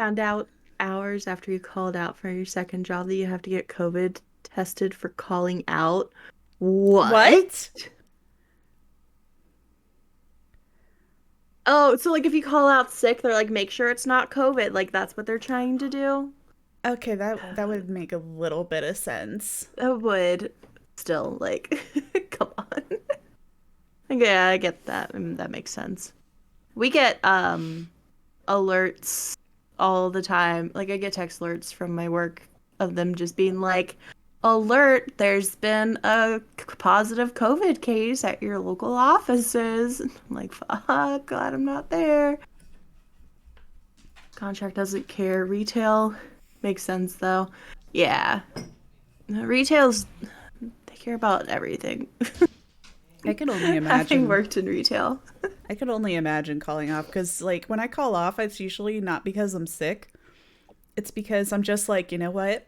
found out hours after you called out for your second job that you have to get COVID tested for calling out. What? What? Oh, so like if you call out sick, they're like, make sure it's not COVID. Like that's what they're trying to do. Okay, that would make a little bit of sense. That would still like, come on. Yeah, I get that. That makes sense. We get alerts all the time. Like I get text alerts from my work of them just being like, "Alert, there's been a positive COVID case at your local offices." I'm like, "Fuck, glad I'm not there." Contract doesn't care. Retail makes sense though. Yeah. Retail's they care about everything. I could only Having imagine. worked in retail. I could only imagine calling off because, like, when I call off, it's usually not because I'm sick. It's because I'm just like, you know what?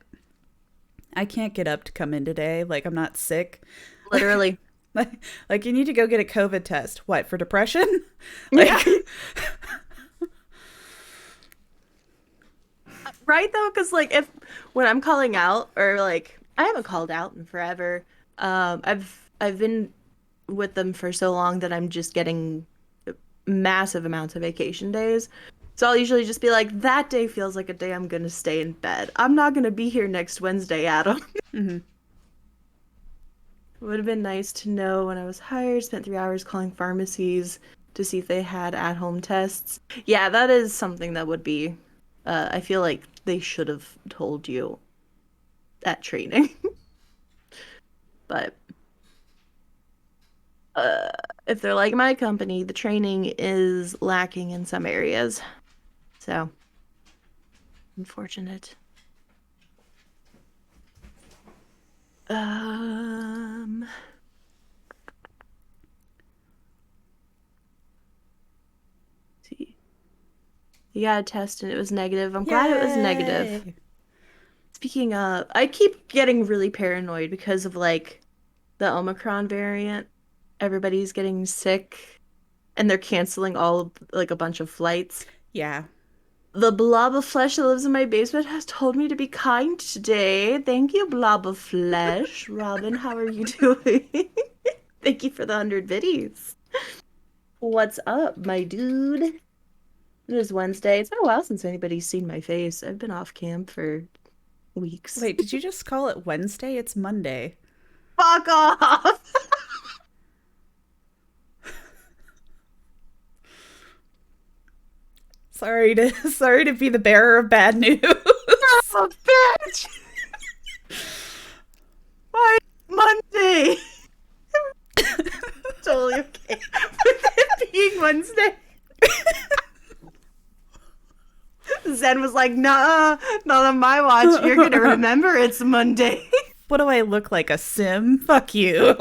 I can't get up to come in today. Like, I'm not sick. Literally. Like, you need to go get a COVID test. What, for depression? Yeah. Like, Right though, because like if when I'm calling out or like I haven't called out in forever. I've been with them for so long that I'm just getting massive amounts of vacation days. So I'll usually just be like, that day feels like a day I'm gonna stay in bed. I'm not gonna be here next Wednesday, Adam. mhm. Would have been nice to know when I was hired, spent 3 hours calling pharmacies to see if they had at-home tests. Yeah, that is something that would be, I feel like they should have told you at training. But uh, if they're like my company, the training is lacking in some areas. So, unfortunate. Um, see. You got a test and it was negative. I'm glad it was negative. Yay. Speaking of, I keep getting really paranoid because of like the Omicron variant. Everybody's getting sick and they're canceling all like a bunch of flights. Yeah. The blob of flesh that lives in my basement has told me to be kind today. Thank you, blob of flesh. Robin, how are you doing? Thank you for the 100 biddies. What's up, my dude? It is Wednesday. It's been a while since anybody's seen my face. I've been off camp for weeks. Wait, did you just call it Wednesday? It's Monday. Fuck off! Sorry to be the bearer of bad news. Son of a bitch! Why Monday? Totally okay with it being Wednesday. Zen was like, nah, not on my watch. You're gonna remember it's Monday. What do I look like, a sim? Fuck you.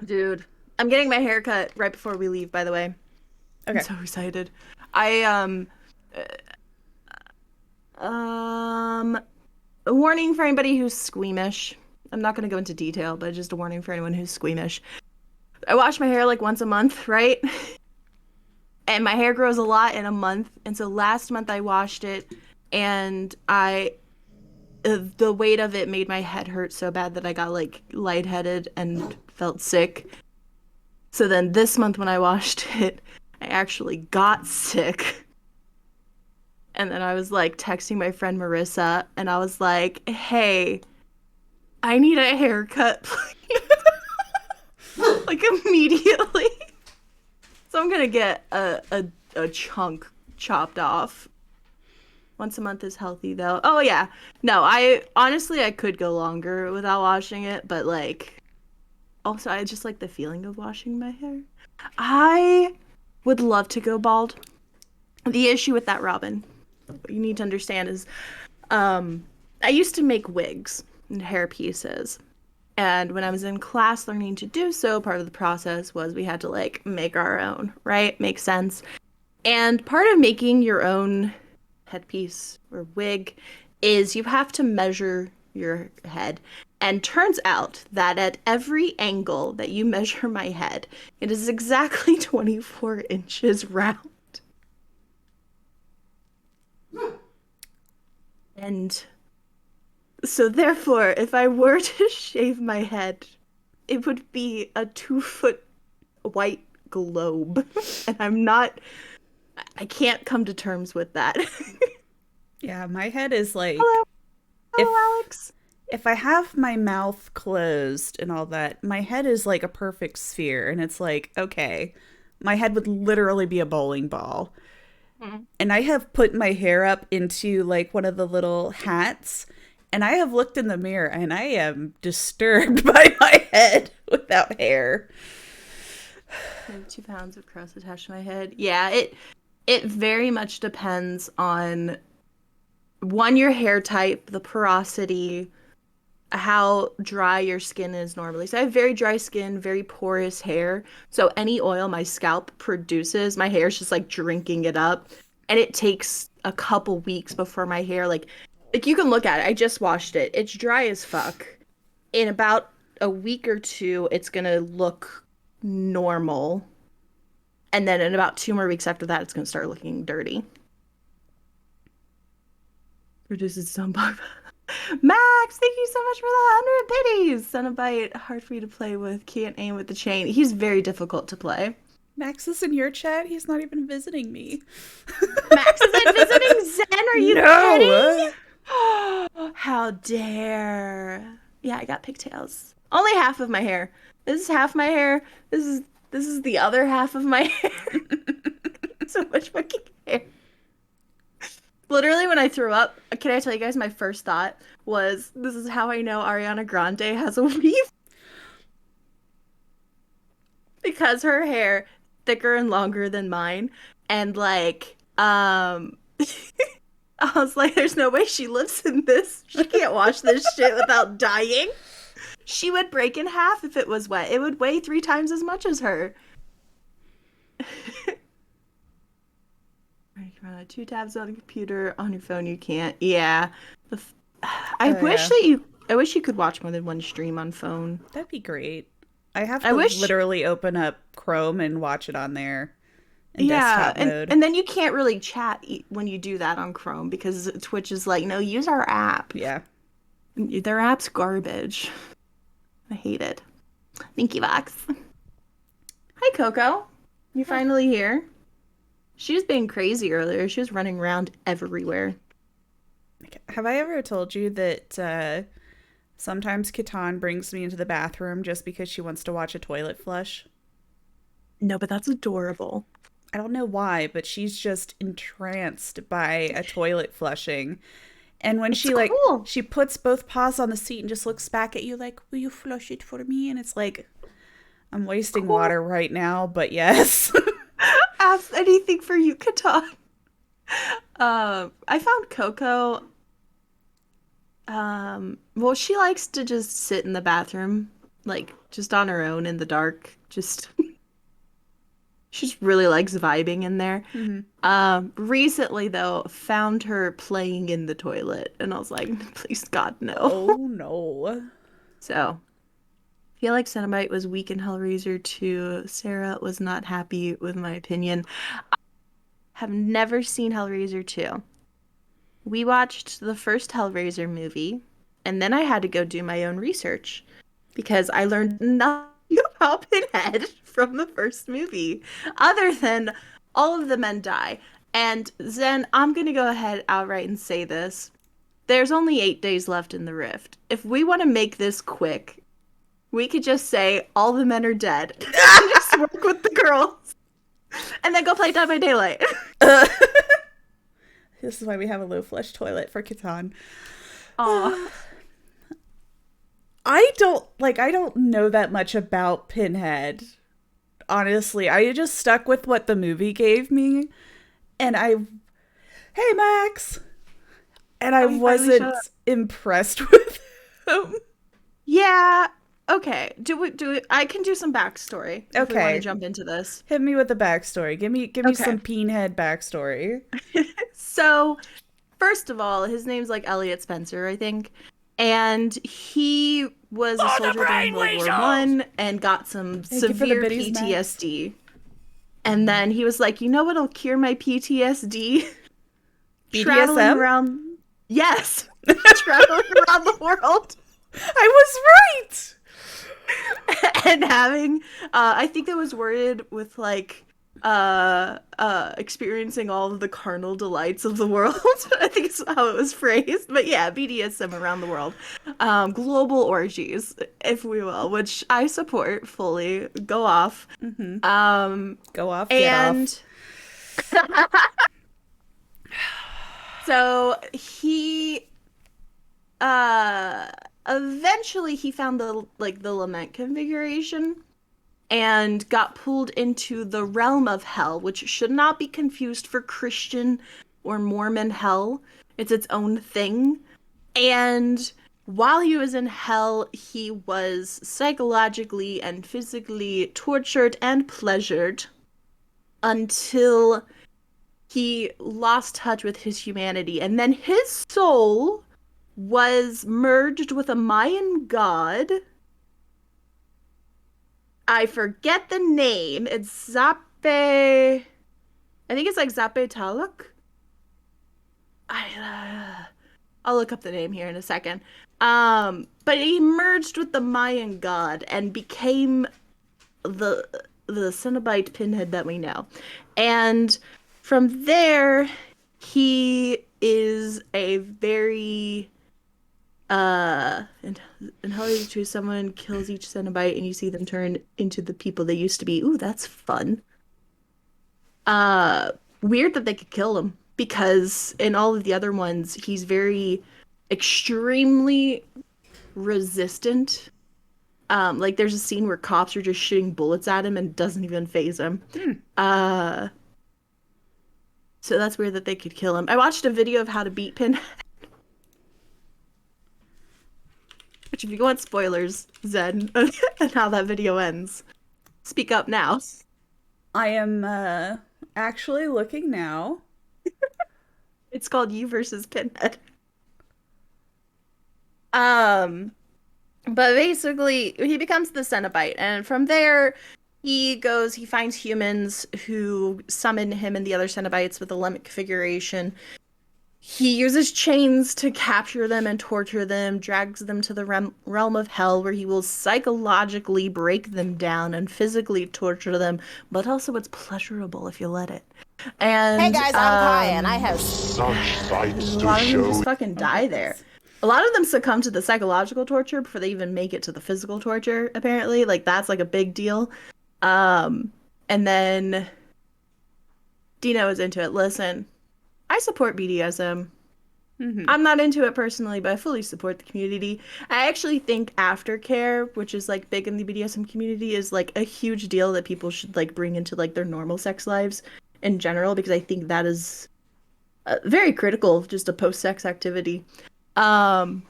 Dude, I'm getting my hair cut right before we leave, by the way. I'm Okay. so excited. I um a warning for anybody who's squeamish. I'm not gonna go into detail, but just a warning for anyone who's squeamish. I wash my hair like once a month, right? And my hair grows a lot in a month. And so last month I washed it and I the weight of it made my head hurt so bad that I got like lightheaded and felt sick. So then this month when I washed it, I actually got sick. And then I was like texting my friend Marissa and I was like, "Hey, I need a haircut, please." Like immediately. So I'm gonna get a chunk chopped off. Once a month is healthy though. Oh yeah. No, I honestly I could go longer without washing it, but like also I just like the feeling of washing my hair. I would love to go bald. The issue with that, Robin, what you need to understand is I used to make wigs and hair pieces. And when I was in class learning to do so, part of the process was we had to like make our own, right? Makes sense. And part of making your own headpiece or wig is you have to measure your head. And turns out that at every angle that you measure my head, it is exactly 24 inches round. And so therefore, if I were to shave my head, it would be a 2 foot white globe. And I can't come to terms with that. Yeah, my head is like Hello, if hello, Alex. if I have my mouth closed and all that, my head is like a perfect sphere and it's like, okay, my head would literally be a bowling ball. Mm. And I have put my hair up into like one of the little hats and I have looked in the mirror and I am disturbed by my head without hair. I have 2 pounds of crust attached to my head. Yeah, it very much depends on one, your hair type, the porosity, how dry your skin is normally. So I have very dry skin, very porous hair. So any oil my scalp produces, my hair's just like drinking it up. And it takes a couple weeks before my hair like you can look at it. I just washed it. It's dry as fuck. In about a week or two, it's gonna look normal. And then in about 2 more weeks after that, it's gonna start looking dirty. Produces some bug. Max, thank you so much for the 100 biddies. Cenobite, hard for you to play with. Can't aim with the chain. He's very difficult to play. Max is in your chat. He's not even visiting me. Max isn't visiting Zen. Are you No. kidding? How dare! Yeah, I got pigtails. Only half of my hair. This is half my hair. This is the other half of my hair. So much fucking hair. Literally, when I threw up, can I tell you guys my first thought was, this is how I know Ariana Grande has a weave? Because her hair thicker and longer than mine, and like, I was like, there's no way she lives in this. She can't wash this shit without dying. She would break in half if it was wet. It would weigh 3 times as much as her. 2 tabs on a computer, on your phone you can't. Yeah. I wish Yeah. that you I wish you could watch more than one stream on phone. That'd be great. I have I to wish literally open up Chrome and watch it on there in Yeah, desktop and mode. and then you can't really chat when you do that on Chrome because Twitch is like, no, use our app. Yeah. Their app's garbage. I hate it. Thank you, Vox. Hi, Coco. You finally here? She was being crazy earlier. She was running around everywhere. Have I ever told you that sometimes Catan brings me into the bathroom just because she wants to watch a toilet flush? No, but that's adorable. I don't know why, but she's just entranced by a toilet flushing. And when It's she cool. she puts both paws on the seat and just looks back at you like, "Will you flush it for me?" And it's like, I'm wasting Cool. water right now, but yes. Ask anything for you, Catan. I found Coco. Well, she likes to just sit in the bathroom, like just on her own in the dark. She just really likes vibing in there. Mhm. Recently though, found her playing in the toilet, and I was like, please God, no. Oh no. So, I feel like Cenobite was weak in Hellraiser 2. Sarah was not happy with my opinion. I have never seen Hellraiser 2. We watched the first Hellraiser movie, and then I had to go do my own research because I learned nothing about Pinhead from the first movie, other than all of the men die. And Zen, I'm gonna go ahead outright and say this. There's only 8 days left in the rift. If we want to make this quick, we could just say all the men are dead. And just work with the girls. And then go play Dead by Daylight. This is why we have a low flush toilet for Catan. Aw. I don't know that much about Pinhead. Honestly, I just stuck with what the movie gave me. And hey Max! And I Oh, you finally showed wasn't up. impressed with him. Yeah. Okay. I can do some backstory if we want Okay. to jump into this. Hit me with the backstory. Give me Okay. some Pinhead backstory. So, first of all, his name's like Elliot Spencer, I think. and he was a Oh, the soldier during brain World War weasels! One and got some Thank you for the severe biddies, Max. PTSD. And then he was like, you know what'll cure my PTSD? Traveling BDSM? around. Yes, traveling around the world. I was right! And having I think it was worded with like experiencing all of the carnal delights of the world. I think it's how it was phrased. But yeah, BDSM around the world. Global orgies, if we will, which I support fully. Go off. Go off, get And off. so he uh eventually he found the lament configuration and got pulled into the realm of hell, which should not be confused for Christian or Mormon hell. It's its own thing. And while he was in hell, he was psychologically and physically tortured and pleasured until he lost touch with his humanity. And then his soul was merged with a Mayan god. I forget the name. It's Zape. I think it's like Zape Taluk. I'll look up the name here in a second. But he merged with the Mayan god and became the Cenobite Pinhead that we know. And from there, he is a very and how you choose someone kills each Cenobite and you see them turn into the people they used to be. Ooh, that's fun. Weird that they could kill him because in all of the other ones, he's very extremely resistant. Like there's a scene where cops are just shooting bullets at him and it doesn't even faze him. So that's weird that they could kill him. I watched a video of how to beat Pinhead. Which, if you want spoilers, Zen, and how that video ends, speak up now. I am actually looking now. It's called You versus Pinhead. But basically, he becomes the Cenobite, and from there, he finds humans who summon him and the other Cenobites with a limit configuration. He uses chains to capture them and torture them, drags them to the realm of hell where he will psychologically break them down and physically torture them, but also it's pleasurable if you let it. And Hey guys, I'm Kai, and I have Such sights a to lot of them show. just fucking die there. A lot of them succumb to the psychological torture before they even make it to the physical torture, apparently. Like, that's like a big deal. And then Dino is into it. Listen, I support BDSM. I'm not into it personally, but I fully support the community. I actually think aftercare, which is like big in the BDSM community, is like a huge deal that people should like bring into like their normal sex lives in general, because I think that is very critical, just a post-sex activity. But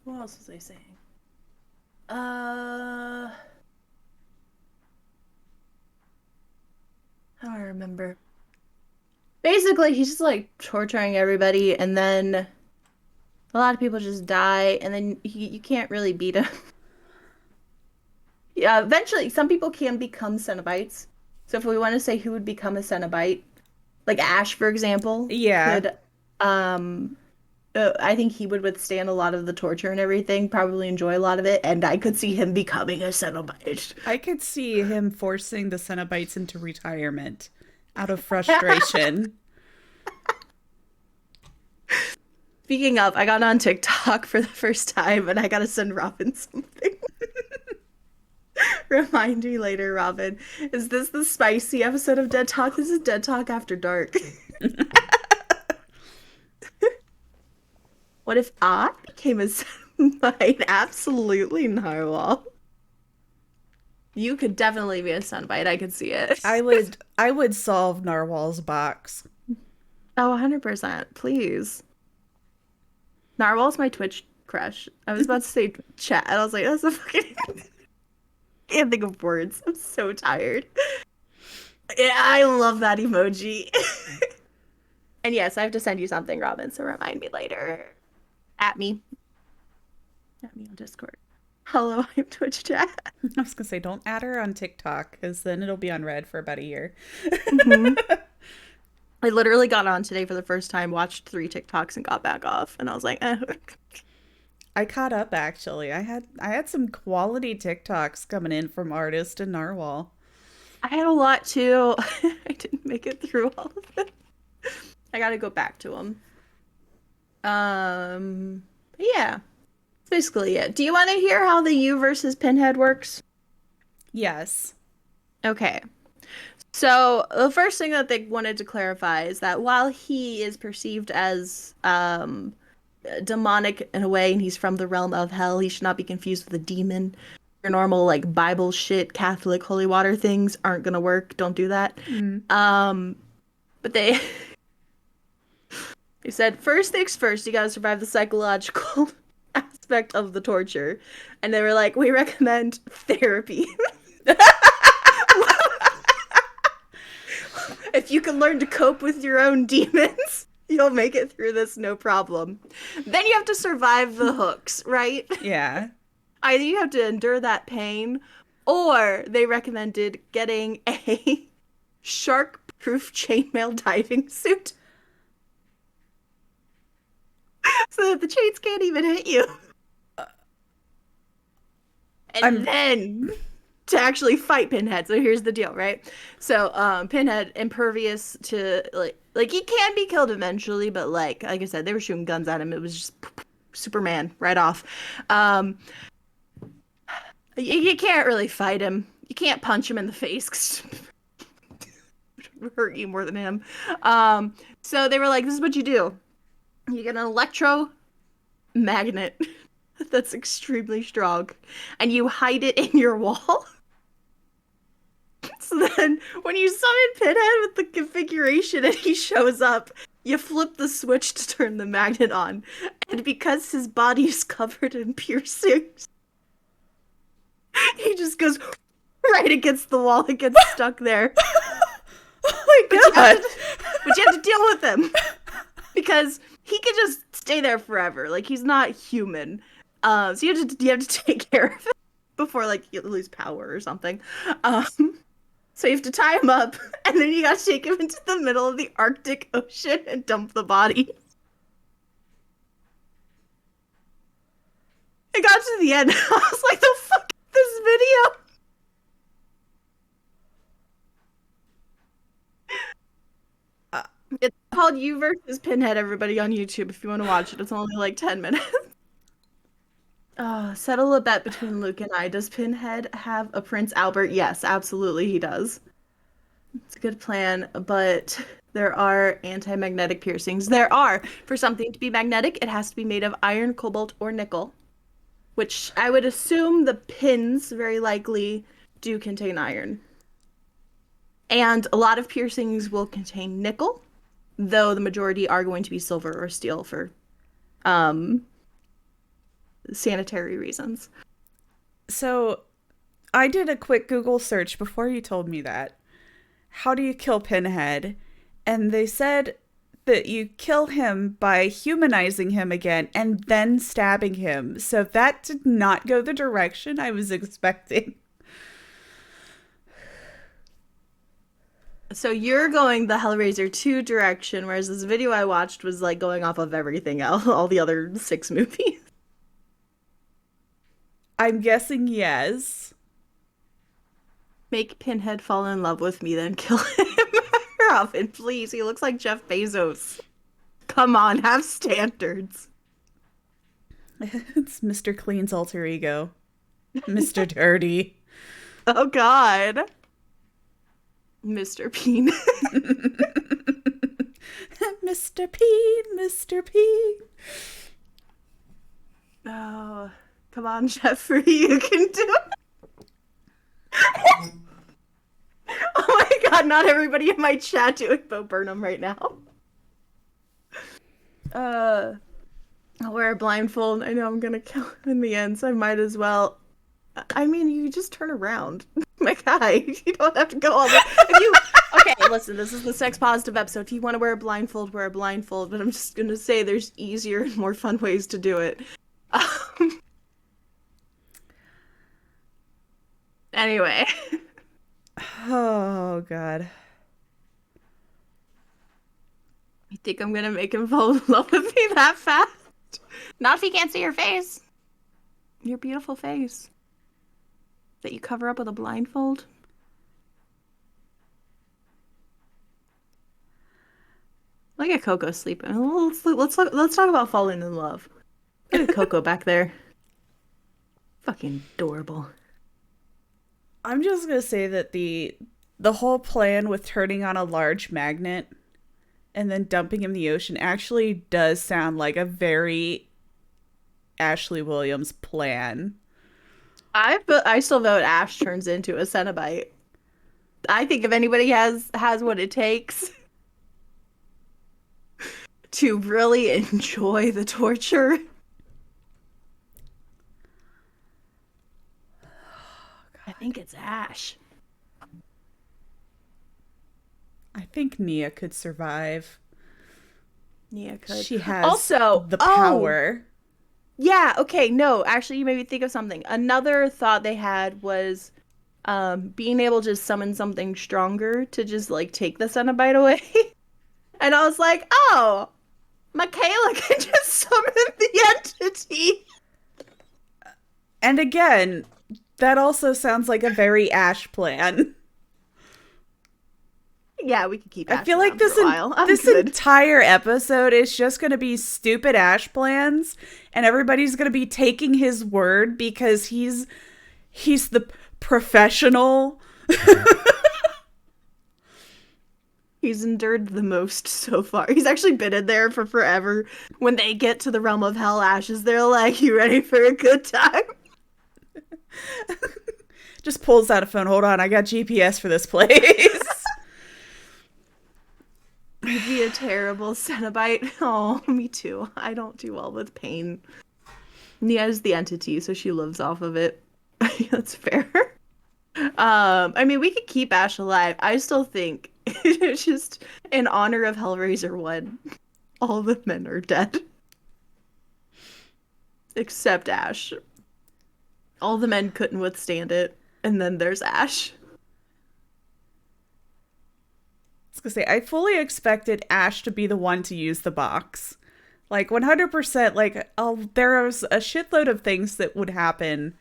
what else was I saying? I don't remember. Basically, he's just like torturing everybody, and then a lot of people just die, and then you can't really beat him. Yeah, eventually, some people can become Cenobites. So if we want to say who would become a Cenobite, like Ash, for example, Yeah. could, I think he would withstand a lot of the torture and everything, probably enjoy a lot of it, and I could see him becoming a Cenobite. I could see him forcing the Cenobites into retirement out of frustration. Speaking of, I got on TikTok for the first time, and I gotta send Robin something. Remind me later, Robin. Is this the spicy episode of DeadTalk? This is DeadTalk After Dark. What if I became a Cenobite? Absolutely, Narwhal. You could definitely be a Cenobite. I could see it. I would solve Narwhal's box. Oh, 100%. Please. Narwhal's my Twitch crush. I was about to say chat, and I was like, that's a fucking... Can't think of words. I'm so tired. Yeah, I love that emoji. And yes, I have to send you something, Robin, so remind me later. At me. At me on Discord. Hello, I'm Twitch chat. I was gonna say, don't add her on TikTok, because then it'll be on red for about a year. Hmm. I literally got on today for the first time, watched 3 TikToks, and got back off. And I was like, eh. I caught up actually. I had some quality TikToks coming in from Artist and Narwhal. I had a lot too. I didn't make it through all of them. I gotta go back to them. But yeah, that's basically it. Do you want to hear how the U versus Pinhead works? Yes. Okay. So the first thing that they wanted to clarify is that while he is perceived as demonic in a way, and he's from the realm of hell, he should not be confused with a demon. Your normal like Bible shit, Catholic holy water things aren't gonna work. Don't do that. Mm. But they they said first things first, you gotta survive the psychological aspect of the torture, and they were like, we recommend therapy. If you can learn to cope with your own demons, you'll make it through this no problem. Then you have to survive the hooks, right? Yeah. Either you have to endure that pain, or they recommended getting a shark-proof chainmail diving suit so that the chains can't even hit you. And I'm then to actually fight Pinhead. So here's the deal, right? So Pinhead impervious to like he can be killed eventually, but like I said, they were shooting guns at him. It was just Superman right off. You can't really fight him. You can't punch him in the face 'cause it would hurt you more than him. So they were like, this is what you do. You get an electromagnet that's extremely strong, and you hide it in your wall. So then, when you summon Pinhead with the configuration and he shows up, you flip the switch to turn the magnet on. And because his body is covered in piercings, he just goes right against the wall and gets stuck there. Oh my god. But you have to deal with him. Because he could just stay there forever. Like, he's not human. So you have to take care of him before, like, you lose power or something. So you have to tie him up, and then you gotta take him into the middle of the Arctic Ocean and dump the body. I got to the end, I was like, the fuck is this video? It's called You versus Pinhead, everybody, on YouTube, if you want to watch it. It's only like 10 minutes. Settle a bet between Luke and I. Does Pinhead have a Prince Albert? Yes, absolutely he does. It's a good plan, but there are anti-magnetic piercings. There are. For something to be magnetic, it has to be made of iron, cobalt, or nickel. Which I would assume the pins very likely do contain iron. And a lot of piercings will contain nickel, though the majority are going to be silver or steel for sanitary reasons. So, I did a quick Google search before you told me that. How do you kill Pinhead? And they said that you kill him by humanizing him again and then stabbing him. So that did not go the direction I was expecting. So you're going the Hellraiser 2 direction, whereas this video I watched was like going off of everything else, all the other 6 movies. I'm guessing yes. Make Pinhead fall in love with me, then kill him. Robin, please. He looks like Jeff Bezos. Come on, have standards. It's Mr. Clean's alter ego. Mr. Dirty. Oh, God. Mr. Peen. Mr. Peen, Mr. Peen. Oh, come on, Jeffrey. You can do it. Oh my god, not everybody in my chat doing Bo Burnham right now. I'll wear a blindfold. I know I'm gonna kill him in the end, so I might as well. I mean, you just turn around. My guy, you don't have to go all the way. Okay, listen, this is the sex positive episode. If you want to wear a blindfold, wear a blindfold. But I'm just gonna say there's easier and more fun ways to do it. Um, anyway, Oh God. you think I'm gonna make him fall in love with me that fast? Not if he can't see your face. Your beautiful face. That you cover up with a blindfold. Look at Coco sleeping. Let's talk about falling in love. Look at Coco back there. Fucking adorable. I'm just gonna say that the whole plan with turning on a large magnet and then dumping him in the ocean actually does sound like a very Ashley Williams plan. I still vote Ash turns into a Cenobite. I think if anybody has what it takes to really enjoy the torture, I think it's Ash. I think Nia could survive. Yeah, could. She has Also, the power. Yeah, okay, no, actually you made me think of something. Another thought they had was being able to summon something stronger to just like take the Cenobite away. And I was like, oh, Michaela can just summon the entity. And again, that also sounds like a very Ash plan. Yeah, we could keep Ash I feel like around for a while. I'm this good. entire episode is just going to be stupid Ash plans, and everybody's going to be taking his word because he's the professional. He's endured the most so far. He's actually been in there for forever. When they get to the realm of hell, Ash is there like, you ready for a good time? Just pulls out a phone. Hold on, I got GPS for this place. You'd be a terrible Cenobite. Oh, me too. I don't do well with pain. Nia's the entity, so she lives off of it. That's fair. I mean, we could keep Ash alive. I still think it's just in honor of Hellraiser 1, all the men are dead. Except Ash. All the men couldn't withstand it. And then there's Ash. I was gonna say, I fully expected Ash to be the one to use the box. Like 100%, like there was a shitload of things that would happen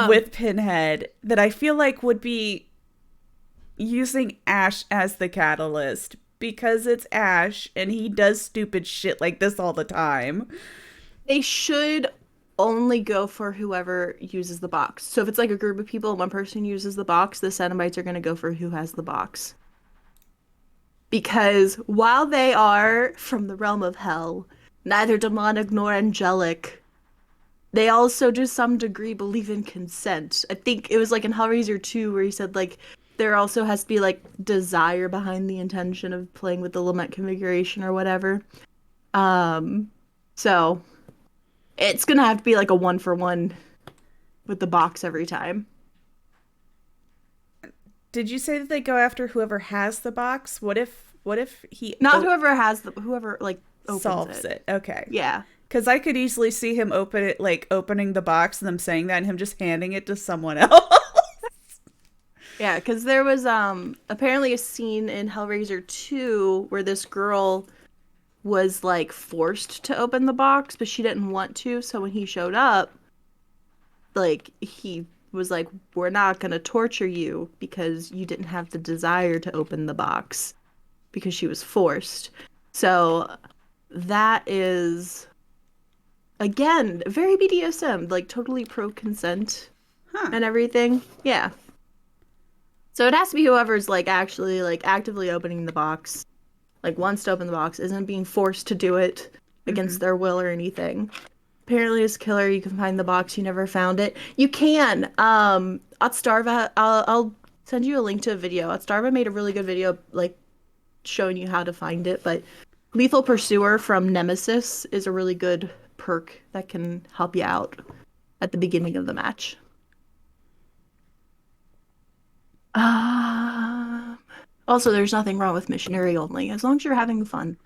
with Pinhead that I feel like would be using Ash as the catalyst because it's Ash and he does stupid shit like this all the time. They should only go for whoever uses the box. So if it's like a group of people and one person uses the box, the Cenobites are going to go for who has the box. Because while they are from the realm of hell, neither demonic nor angelic, they also to some degree believe in consent. I think it was like in Hellraiser 2 where he said like there also has to be like desire behind the intention of playing with the lament configuration or whatever. So it's gonna have to be like a 1-for-1 with the box every time. Did you say that they go after whoever has the box? What if he Not whoever like opens solves it? Okay. Yeah. Because I could easily see him opening the box and them saying that and him just handing it to someone else. Yeah, because there was apparently a scene in Hellraiser 2 where this girl was like forced to open the box, but she didn't want to. So when he showed up, like he was like, "We're not gonna torture you because you didn't have the desire to open the box because she was forced." So that is again very BDSM, like totally pro consent and everything. Yeah. So it has to be whoever's like actually like actively opening the box, like wants to open the box, isn't being forced to do it against their will or anything. Apparently, as killer, you can find the box. You never found it. You can. Atstarva, I'll send you a link to a video. Atstarva made a really good video, like showing you how to find it. But Lethal Pursuer from Nemesis is a really good perk that can help you out at the beginning of the match. Also, there's nothing wrong with missionary only, as long as you're having fun.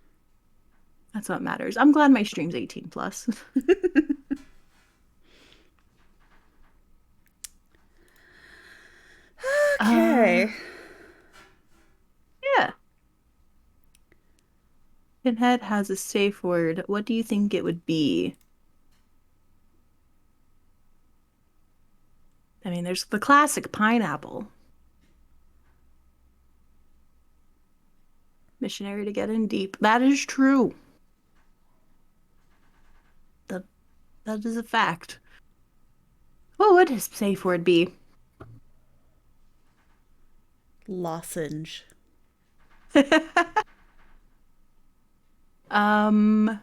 That's what matters. I'm glad my stream's 18 plus. uh, Okay. yeah. Pinhead has a safe word. What do you think it would be? I mean, there's the classic pineapple. Missionary to get in deep. That is true. That that is a fact. What would his safe word be? Lozenge. um,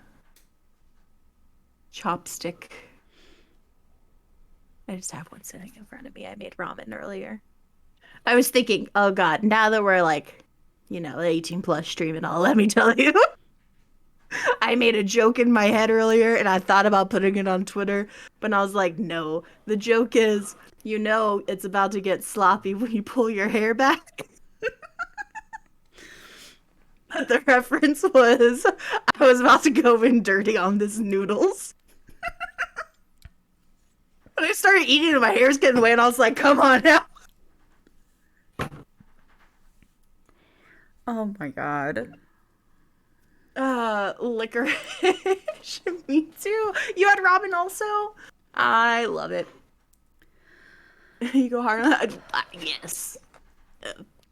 Chopstick. I just have one sitting in front of me. I made ramen earlier. I was thinking, oh God, now that we're like, 18 plus streaming, all, let me tell you. I made a joke in my head earlier and I thought about putting it on Twitter, but I was like, no. The joke is, it's about to get sloppy when you pull your hair back. The reference was I was about to go in dirty on this noodles. When I started eating it, my hair's getting wet, and I was like, come on now. Oh my god. Licorice. Me too. You had ramen also? I love it. You go hard on that? Yes.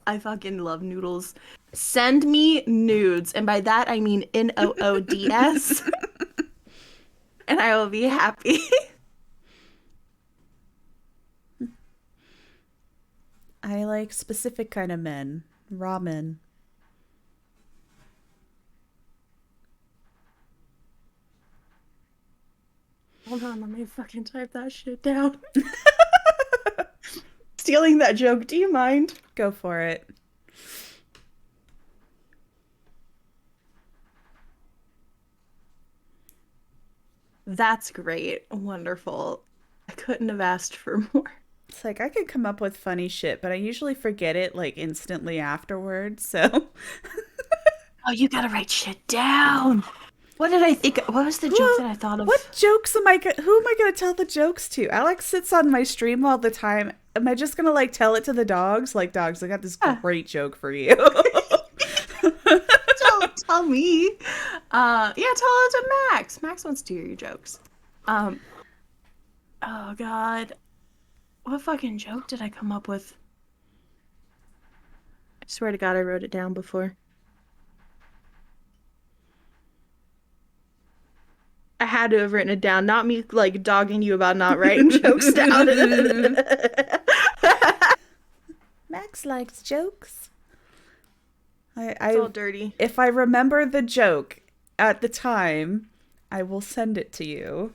I fucking love noodles. Send me nudes, and by that I mean NOODS, and I will be happy. I like specific kind of men. Ramen. Hold on, let me fucking type that shit down. Stealing that joke, do you mind? Go for it. That's great. Wonderful. I couldn't have asked for more. It's like I could come up with funny shit, but I usually forget it like instantly afterwards. So Oh, you gotta write shit down. What did I think? What was the joke that I thought of? What jokes am I? Who am I gonna tell the jokes to? Alex sits on my stream all the time. Am I just gonna like tell it to the dogs? Like, dogs, I got this great joke for you. tell me. Yeah, tell it to Max. Max wants to hear your jokes. Oh God, what fucking joke did I come up with? I swear to God, I wrote it down before. I had to have written it down, not me like dogging you about not writing jokes down. Max likes jokes. It's all dirty. If I remember the joke at the time, I will send it to you.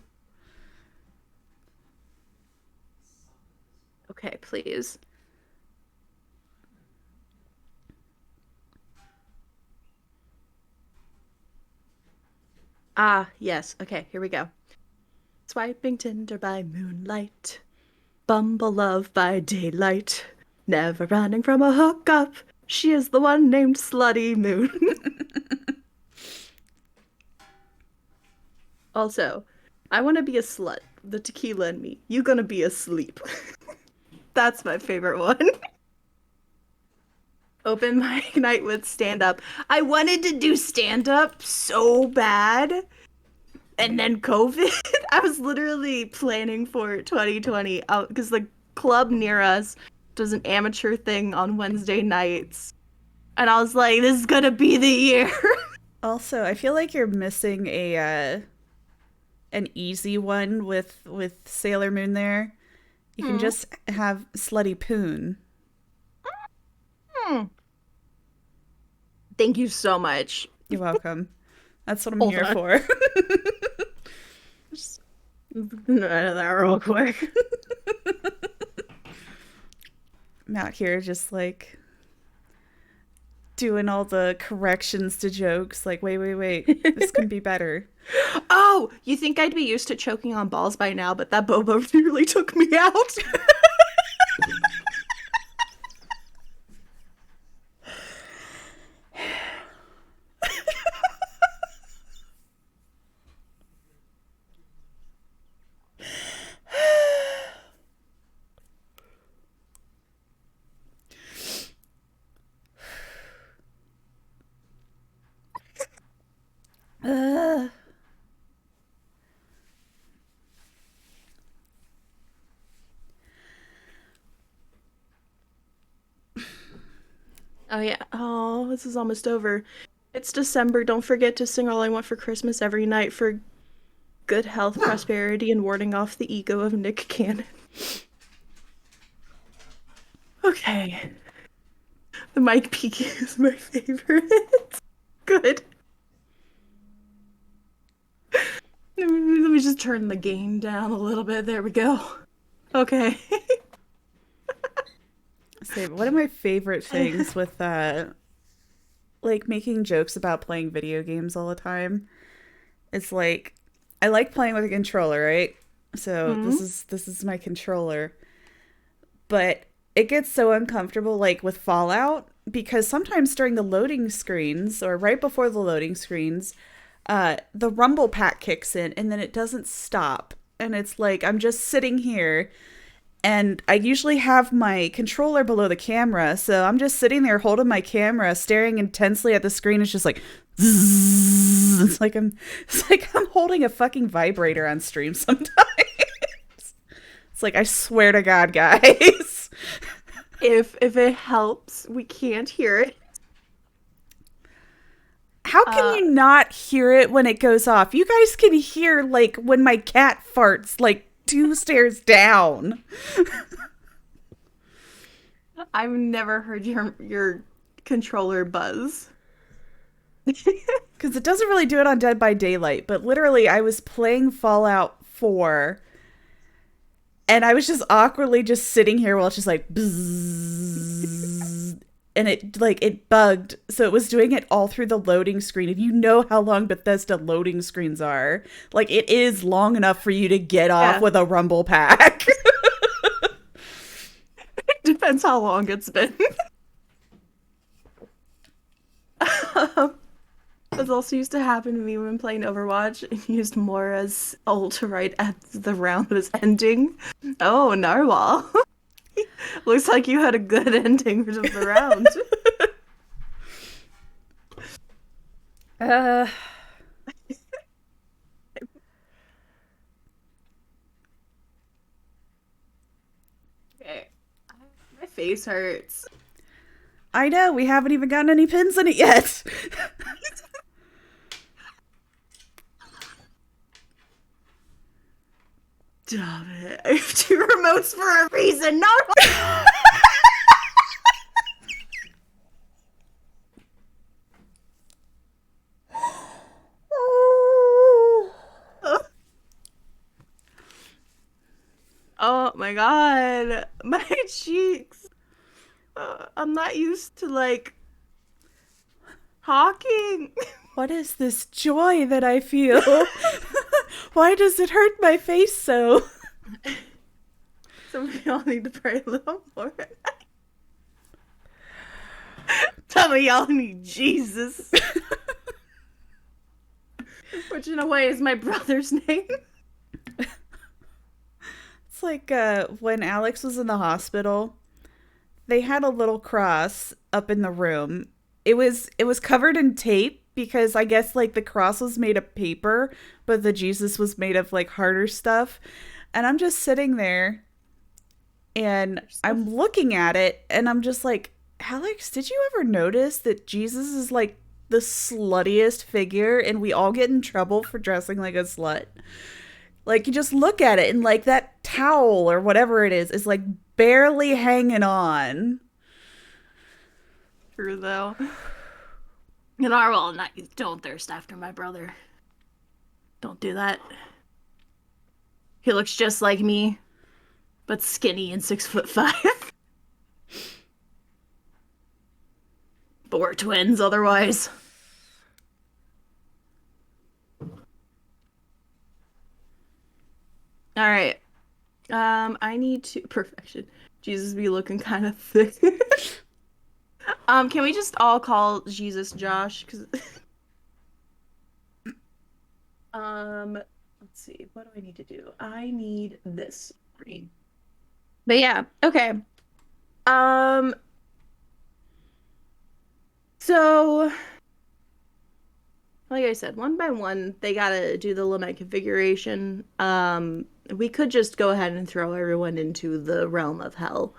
Okay, please. Ah, yes. Okay, here we go. Swiping Tinder by moonlight. Bumble love by daylight. Never running from a hookup. She is the one named Slutty Moon. Also, I want to be a slut. The tequila in me. You gonna be asleep. That's my favorite one. Open mic night with stand up. I wanted to do stand up so bad. And then COVID. I was literally planning for 2020 because the club near us does an amateur thing on Wednesday nights. And I was like, this is gonna be the year. Also, I feel like you're missing a an easy one with Sailor Moon there. You can just have Slutty Poon. Thank you so much. You're welcome. That's what I'm here for. Just that real quick. I'm out here just like doing all the corrections to jokes. Like, wait. This can be better. Oh, you think I'd be used to choking on balls by now, but that boba really took me out. Oh yeah. Oh, this is almost over. It's December. Don't forget to sing All I Want for Christmas every night for good health, prosperity, and warding off the ego of Nick Cannon. Okay. The Mike Peaky is my favorite. Good. Let me just turn the gain down a little bit. There we go. Okay. Say, one of my favorite things with like making jokes about playing video games all the time is like I like playing with a controller, right? So Hmm. this is my controller. But it gets so uncomfortable like with Fallout because sometimes during the loading screens or right before the loading screens, the rumble pack kicks in and then it doesn't stop. And it's like I'm just sitting here and I usually have my controller below the camera, so I'm just sitting there holding my camera, staring intensely at the screen. It's just like zzz. It's like I'm holding a fucking vibrator on stream sometimes. It's like I swear to God, guys. If it helps, we can't hear it. How can Uh, you not hear it when it goes off? You guys can hear like when my cat farts like two stairs down. I've never heard your controller buzz. Because it doesn't really do it on Dead by Daylight, but literally, I was playing Fallout 4 and I was just awkwardly just sitting here while it's just like bzzz, and it bugged. So it was doing it all through the loading screen. If you know how long Bethesda loading screens are, like it is long enough for you to get off Yeah, with a rumble pack. depends how long it's been. This also used to happen to me when playing Overwatch and used Mora's ult right as the round was ending. Oh, Narwhal. Looks like you had a good ending of the round. uh, Okay. My face hurts. I know, we haven't even gotten any pins in it yet. Stop it. I have two remotes for a reason. Narwhal. Oh my god. My cheeks. I'm not used to like talking. What is this joy that I feel? Why does it hurt my face so? So we all need to pray a little more. Some of y'all need Jesus. Which in a way is my brother's name. It's like when Alex was in the hospital, they had a little cross up in the room. It was covered in tape because I guess like the cross was made of paper, but the Jesus was made of like harder stuff. And I'm just sitting there and I'm looking at it and I'm just like, Alex, did you ever notice that Jesus is like the sluttiest figure and we all get in trouble for dressing like a slut? Like you just look at it and like that towel or whatever it is like barely hanging on. True though. And I will not don't thirst after my brother. Don't do that. He looks just like me, but skinny and 6'5". But we're twins otherwise. All right. I need to perfection. Jesus be looking kind of thick. Can we just all call Jesus Josh? Cause let's see. What do I need to do? I need this green. But yeah, okay. Um, so like I said, one by one, they gotta do the limit configuration. We could just go ahead and throw everyone into the realm of hell.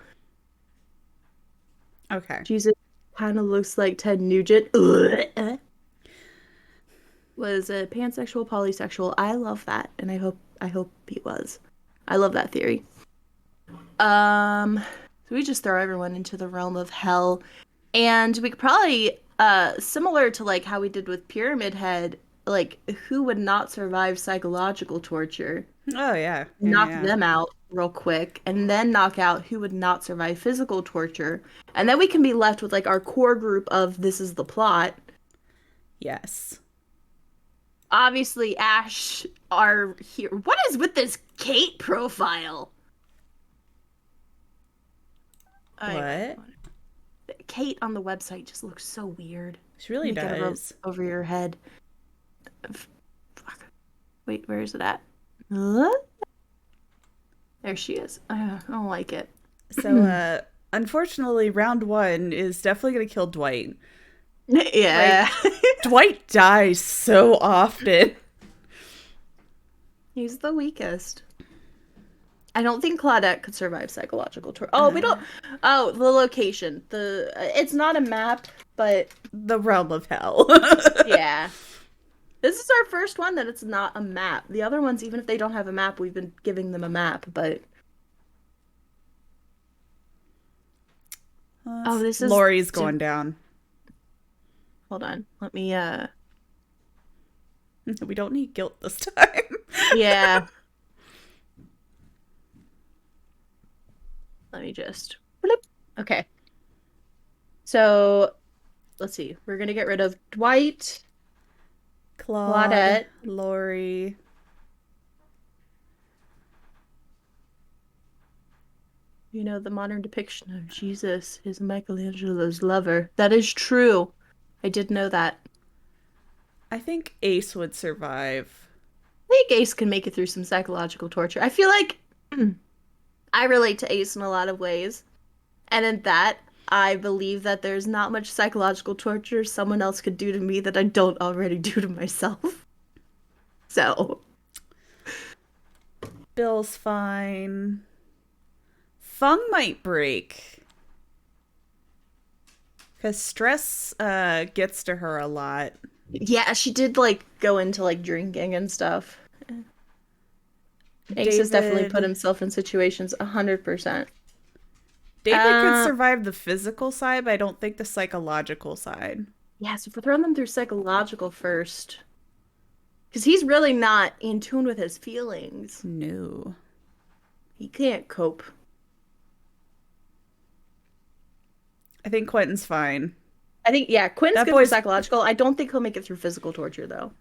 Okay. Jesus kind of looks like Ted Nugent. Ugh. Was a pansexual, polysexual. I love that, and I hope he was. I love that theory. So we just throw everyone into the realm of hell, and we could probably, similar to like how we did with Pyramid Head, like who would not survive psychological torture? Oh yeah, yeah, Knock yeah. them out real quick, and then knock out who would not survive physical torture, and then we can be left with like our core group of this is the plot. Yes. Obviously, Ash are here. What is with this Kate profile? Anyway, What? Kate on the website just looks so weird. She really Let me get it does. over your head. Fuck. Wait, where is it at? Huh? There she is. I don't like it. So, unfortunately, round one is definitely gonna kill Dwight. Yeah. Like, Dwight dies so often. He's the weakest. I don't think Claudette could survive psychological torture. Oh, we don't. Oh, the location. It's not a map, but The realm of hell. yeah. This is our first one that it's not a map. The other ones, even if they don't have a map, we've been giving them a map, but oh, this is Lori's going down. hold on. Let me We don't need guilt this time. yeah. Let me just bloop. Okay. So, let's see. We're going to get rid of Dwight, Claude, Claudette. Lori. You know, the modern depiction of Jesus is Michelangelo's lover. That is true. I did know that. I think Ace would survive. I think Ace can make it through some psychological torture. I feel like I relate to Ace in a lot of ways. And in that, I believe that there's not much psychological torture someone else could do to me that I don't already do to myself. So, Bill's fine. Fung might break. Because stress gets to her a lot. yeah, she did like go into like drinking and stuff. Ace has definitely put David. himself in situations 100%. David could survive the physical side, but I don't think the psychological side. Yeah, so if we're throwing them through psychological first, because he's really not in tune with his feelings. No. He can't cope. I think Quentin's fine. I think, yeah, Quinn's That good for boy's. psychological. I don't think he'll make it through physical torture, though.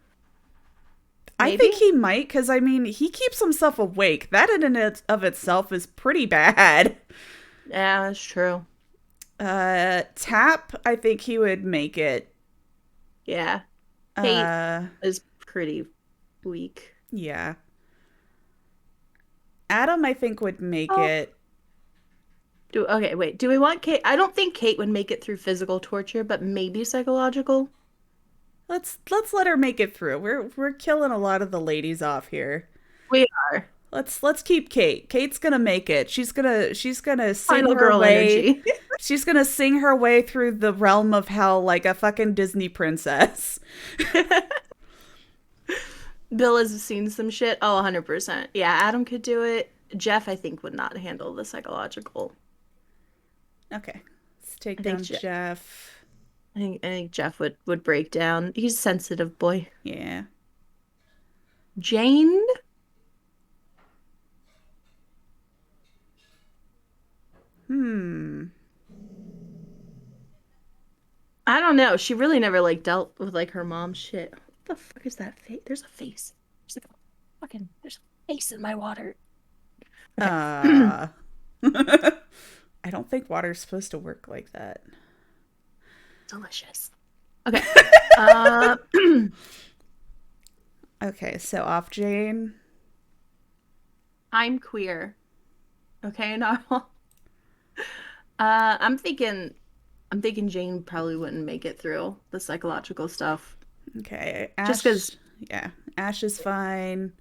I Maybe? think he might, because I mean, he keeps himself awake. That in and of itself is pretty bad. Yeah, that's true. Tap, I think he would make it. Yeah. Kate Uh, is pretty weak. yeah. Adam, I think, would make Oh. it. Okay, wait. Do we want Kate? I don't think Kate would make it through physical torture, but maybe psychological. Let's let her make it through. We're killing a lot of the ladies off here. We are. Let's keep Kate. Kate's gonna make it. She's gonna sing Final her girl way. energy. She's gonna sing her way through the realm of hell like a fucking Disney princess. Bill has seen some shit. Oh, 100%. Yeah, Adam could do it. Jeff, I think, would not handle the psychological. Okay, let's take I think down Jeff. I think Jeff would break down. He's a sensitive boy. Yeah. Jane? Hmm. I don't know. She really never like dealt with like her mom's shit. What the fuck is that face? There's a face. There's a face in my water. Okay. I don't think water's supposed to work like that. Delicious. Okay. Uh, Okay, so off Jane. I'm queer. Okay, now I'm thinking Jane probably wouldn't make it through the psychological stuff. Okay, Just Ash. 'cause Yeah, Ash is fine.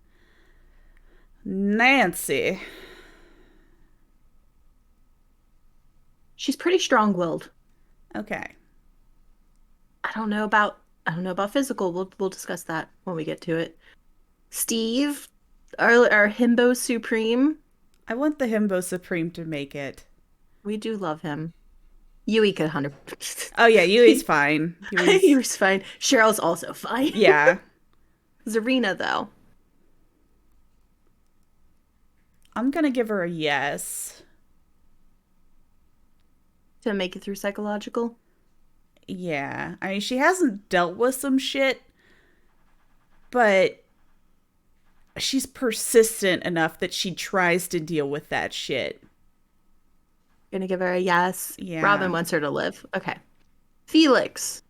Nancy. she's pretty strong-willed. Okay, I don't know about physical. We'll discuss that when we get to it. Steve, our himbo supreme. I want the Himbo Supreme to make it. We do love him. Yui could 100. Oh yeah, Yui's fine. Yui's Yui's fine. Cheryl's also fine. yeah. Zarina though. I'm gonna give her a yes. To make it through psychological. Yeah. I mean, she hasn't dealt with some shit, but she's persistent enough that she tries to deal with that shit. Gonna give her a yes. Yeah. Robin wants her to live. Okay. Felix.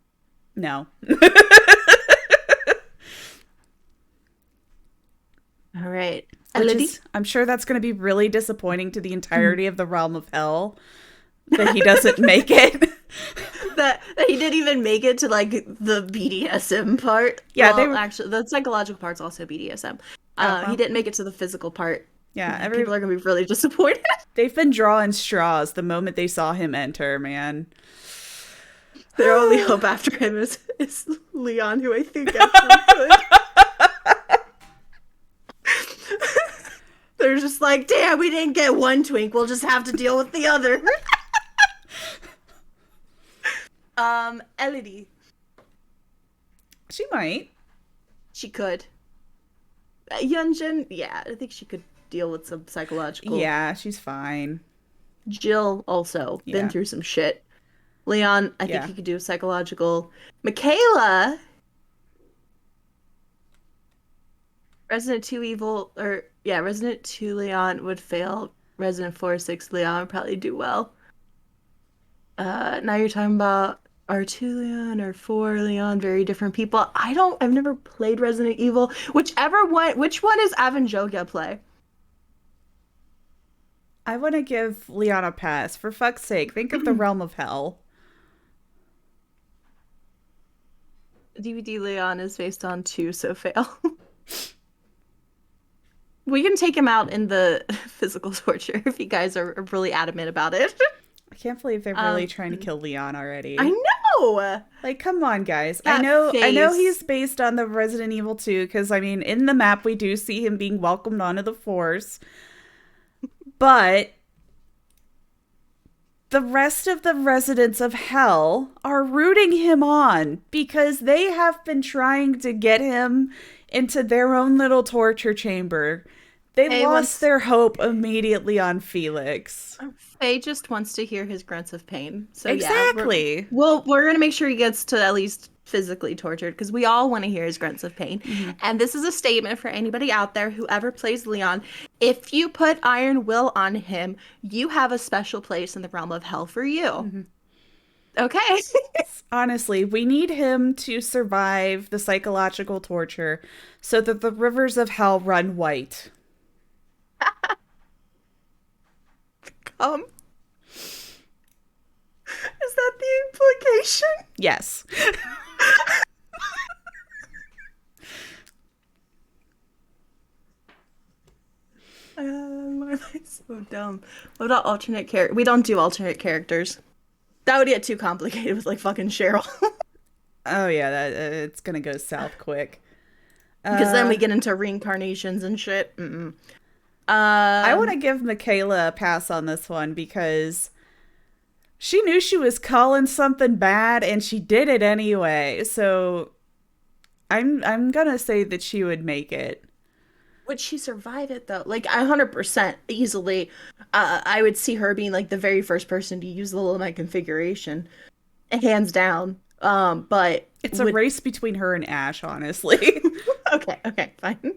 No. All right. Which Elodie. is, I'm sure that's going to be really disappointing to the entirety of the realm of hell that he doesn't make it. that he didn't even make it to like the BDSM part. Yeah, well, they were actually the psychological part's also BDSM. oh, well, He didn't make it to the physical part. yeah, People are gonna be really disappointed. they've been drawing straws the moment they saw him enter, man. Their only hope after him is Leon, who I think actually could. They're just like, damn, we didn't get one twink. We'll just have to deal with the other. Elodie. She might. She could. Yunjin, yeah, I think she could deal with some psychological. Yeah, she's fine. Jill also Yeah. been through some shit. Leon, I think Yeah. he could do psychological. Michaela, Resident 2 evil, or yeah, Resident 2 Leon would fail. Resident 4 6 Leon would probably do well. Now you're talking about R2 Leon or 4 Leon, very different people. I've never played Resident Evil. Which one is Avanjogia play? I want to give Leon a pass. For fuck's sake, think of the realm of hell. DVD Leon is based on 2, so fail. We can take him out in the physical torture if you guys are really adamant about it. I can't believe they're really trying to kill Leon already. I know. Like, come on, guys. That I know face. he's based on the Resident Evil 2, because, I mean, in the map we do see him being welcomed onto the Force. But the rest of the residents of hell are rooting him on because they have been trying to get him into their own little torture chamber. They lost their hope immediately on Felix. Faye just wants to hear his grunts of pain. So Exactly. yeah, we're gonna make sure he gets to at least physically tortured because we all want to hear his grunts of pain. Mm-hmm. And this is a statement for anybody out there who ever plays Leon. If you put Iron Will on him, you have a special place in the realm of hell for you. Mm-hmm. Okay. Honestly, we need him to survive the psychological torture so that the rivers of hell run white. Is that the implication? Yes. Why am I so dumb? What about alternate character? We don't do alternate characters. That would get too complicated with like fucking Cheryl. Oh yeah, that it's gonna go south quick. Because then we get into reincarnations and shit. Mm-mm. I want to give Michaela a pass on this one because she knew she was calling something bad and she did it anyway. So I'm gonna say that she would make it. Would she survive it though? Like 100% easily. I would see her being like the very first person to use the little night configuration, hands down. But It's a race between her and Ash, honestly. okay, fine.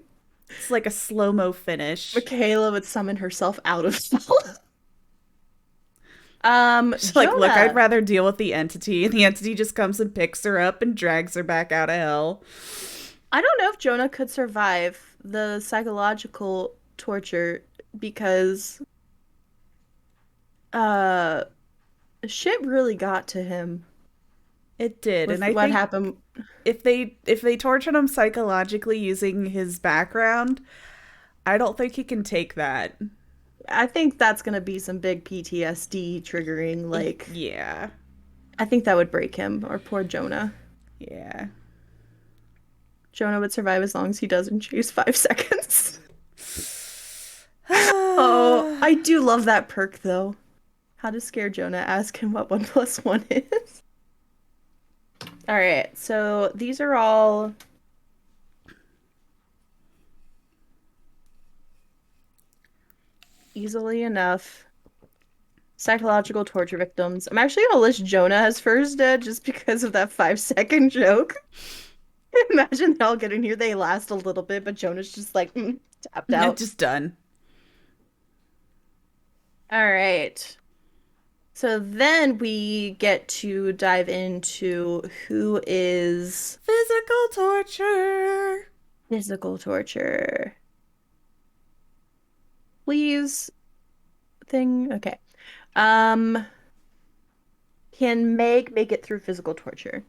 It's like a slow-mo finish. Michaela would summon herself out of hell. She's like, look, Jonah. I'd rather deal with the entity, and the entity just comes and picks her up and drags her back out of hell. I don't know if Jonah could survive the psychological torture because shit really got to him. It did, With and I what think happened. if they tortured him psychologically using his background, I don't think he can take that. I think that's gonna be some big PTSD triggering. Like, Yeah. I think that would break him or poor Jonah. Yeah. Jonah would survive as long as he doesn't chase 5 seconds. Oh, I do love that perk though. How to scare Jonah? Ask him what 1 + 1 is. All right, so these are all easily enough psychological torture victims. I'm actually gonna list Jonah as first dead just because of that 5 second joke. Imagine they all get in here, they last a little bit, but Jonah's just like tapped out. Just done. All right. So then we get to dive into who is Physical torture. physical torture. Please thing. Okay. Um, can Meg make it through physical torture?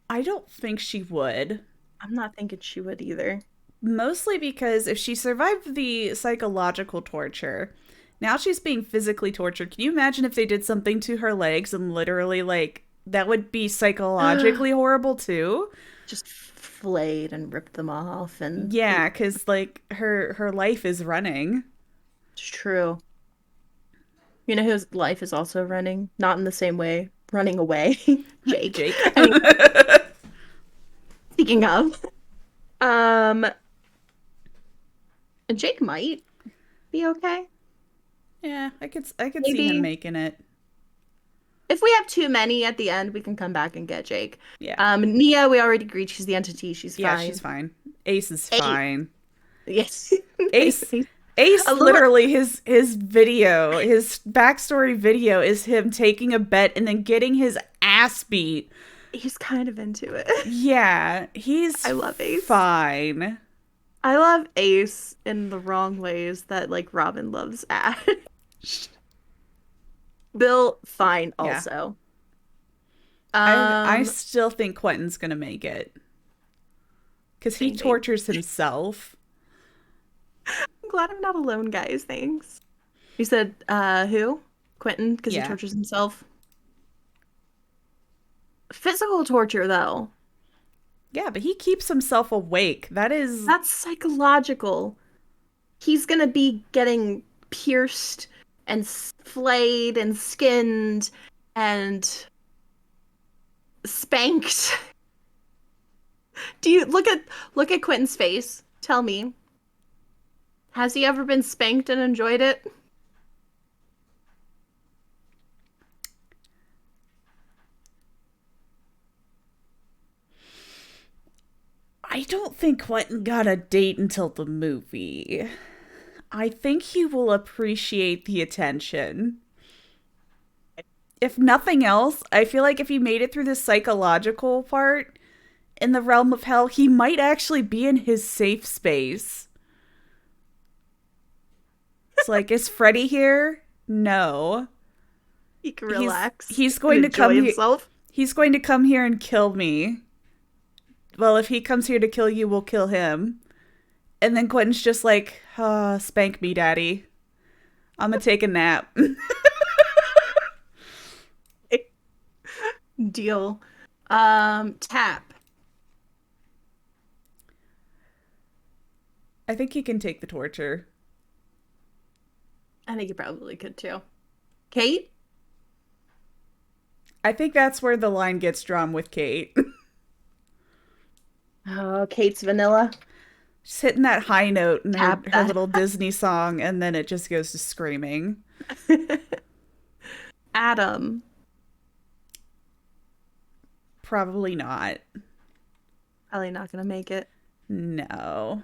I don't think she would. I'm not thinking she would either. Mostly because if she survived the psychological torture, now she's being physically tortured. Can you imagine if they did something to her legs and literally, like, that would be psychologically horrible too? Just flayed and ripped them off and Yeah, because, like, her life is running. it's true. You know whose life is also running? Not in the same way. Running away. Jake. Jake. Anyway, speaking of, um, Jake might be okay. Yeah, I could see him Maybe making it. if we have too many at the end, we can come back and get Jake. Yeah. Nia, we already agreed she's the entity. She's Yeah, fine. she's fine. Ace is Ace. fine. Yes. Ace Ace A little, literally his video, his backstory video is him taking a bet and then getting his ass beat. he's kind of into it. Yeah, he's I love Ace. fine. I love Ace in the wrong ways that like Robin loves Ash. Bill, fine Yeah. also. I still think Quentin's gonna make it. Because he Same thing. tortures himself. I'm glad I'm not alone, guys. Thanks. You said who? Quentin, because he Yeah. tortures himself. Physical torture, though. Yeah, but he keeps himself awake. That's psychological. He's gonna be getting pierced and flayed and skinned and spanked. Do you look at Quentin's face? Tell me. Has he ever been spanked and enjoyed it? I don't think Quentin got a date until the movie. I think he will appreciate the attention. If nothing else, I feel like if he made it through the psychological part in the realm of hell, he might actually be in his safe space. It's like, is Freddy here? No. He can relax. He's going to enjoy come himself. He's going to come here and kill me. Well, if he comes here to kill you, we'll kill him. And then Quentin's just like, spank me, daddy. I'm gonna take a nap. Deal. Tap. I think he can take the torture. I think you probably could too. Kate? I think that's where the line gets drawn with Kate. Oh, Kate's vanilla. Just hitting that high note in Tap her that. little Disney song, and then it just goes to screaming. Adam. Probably not. Probably not gonna make it. No.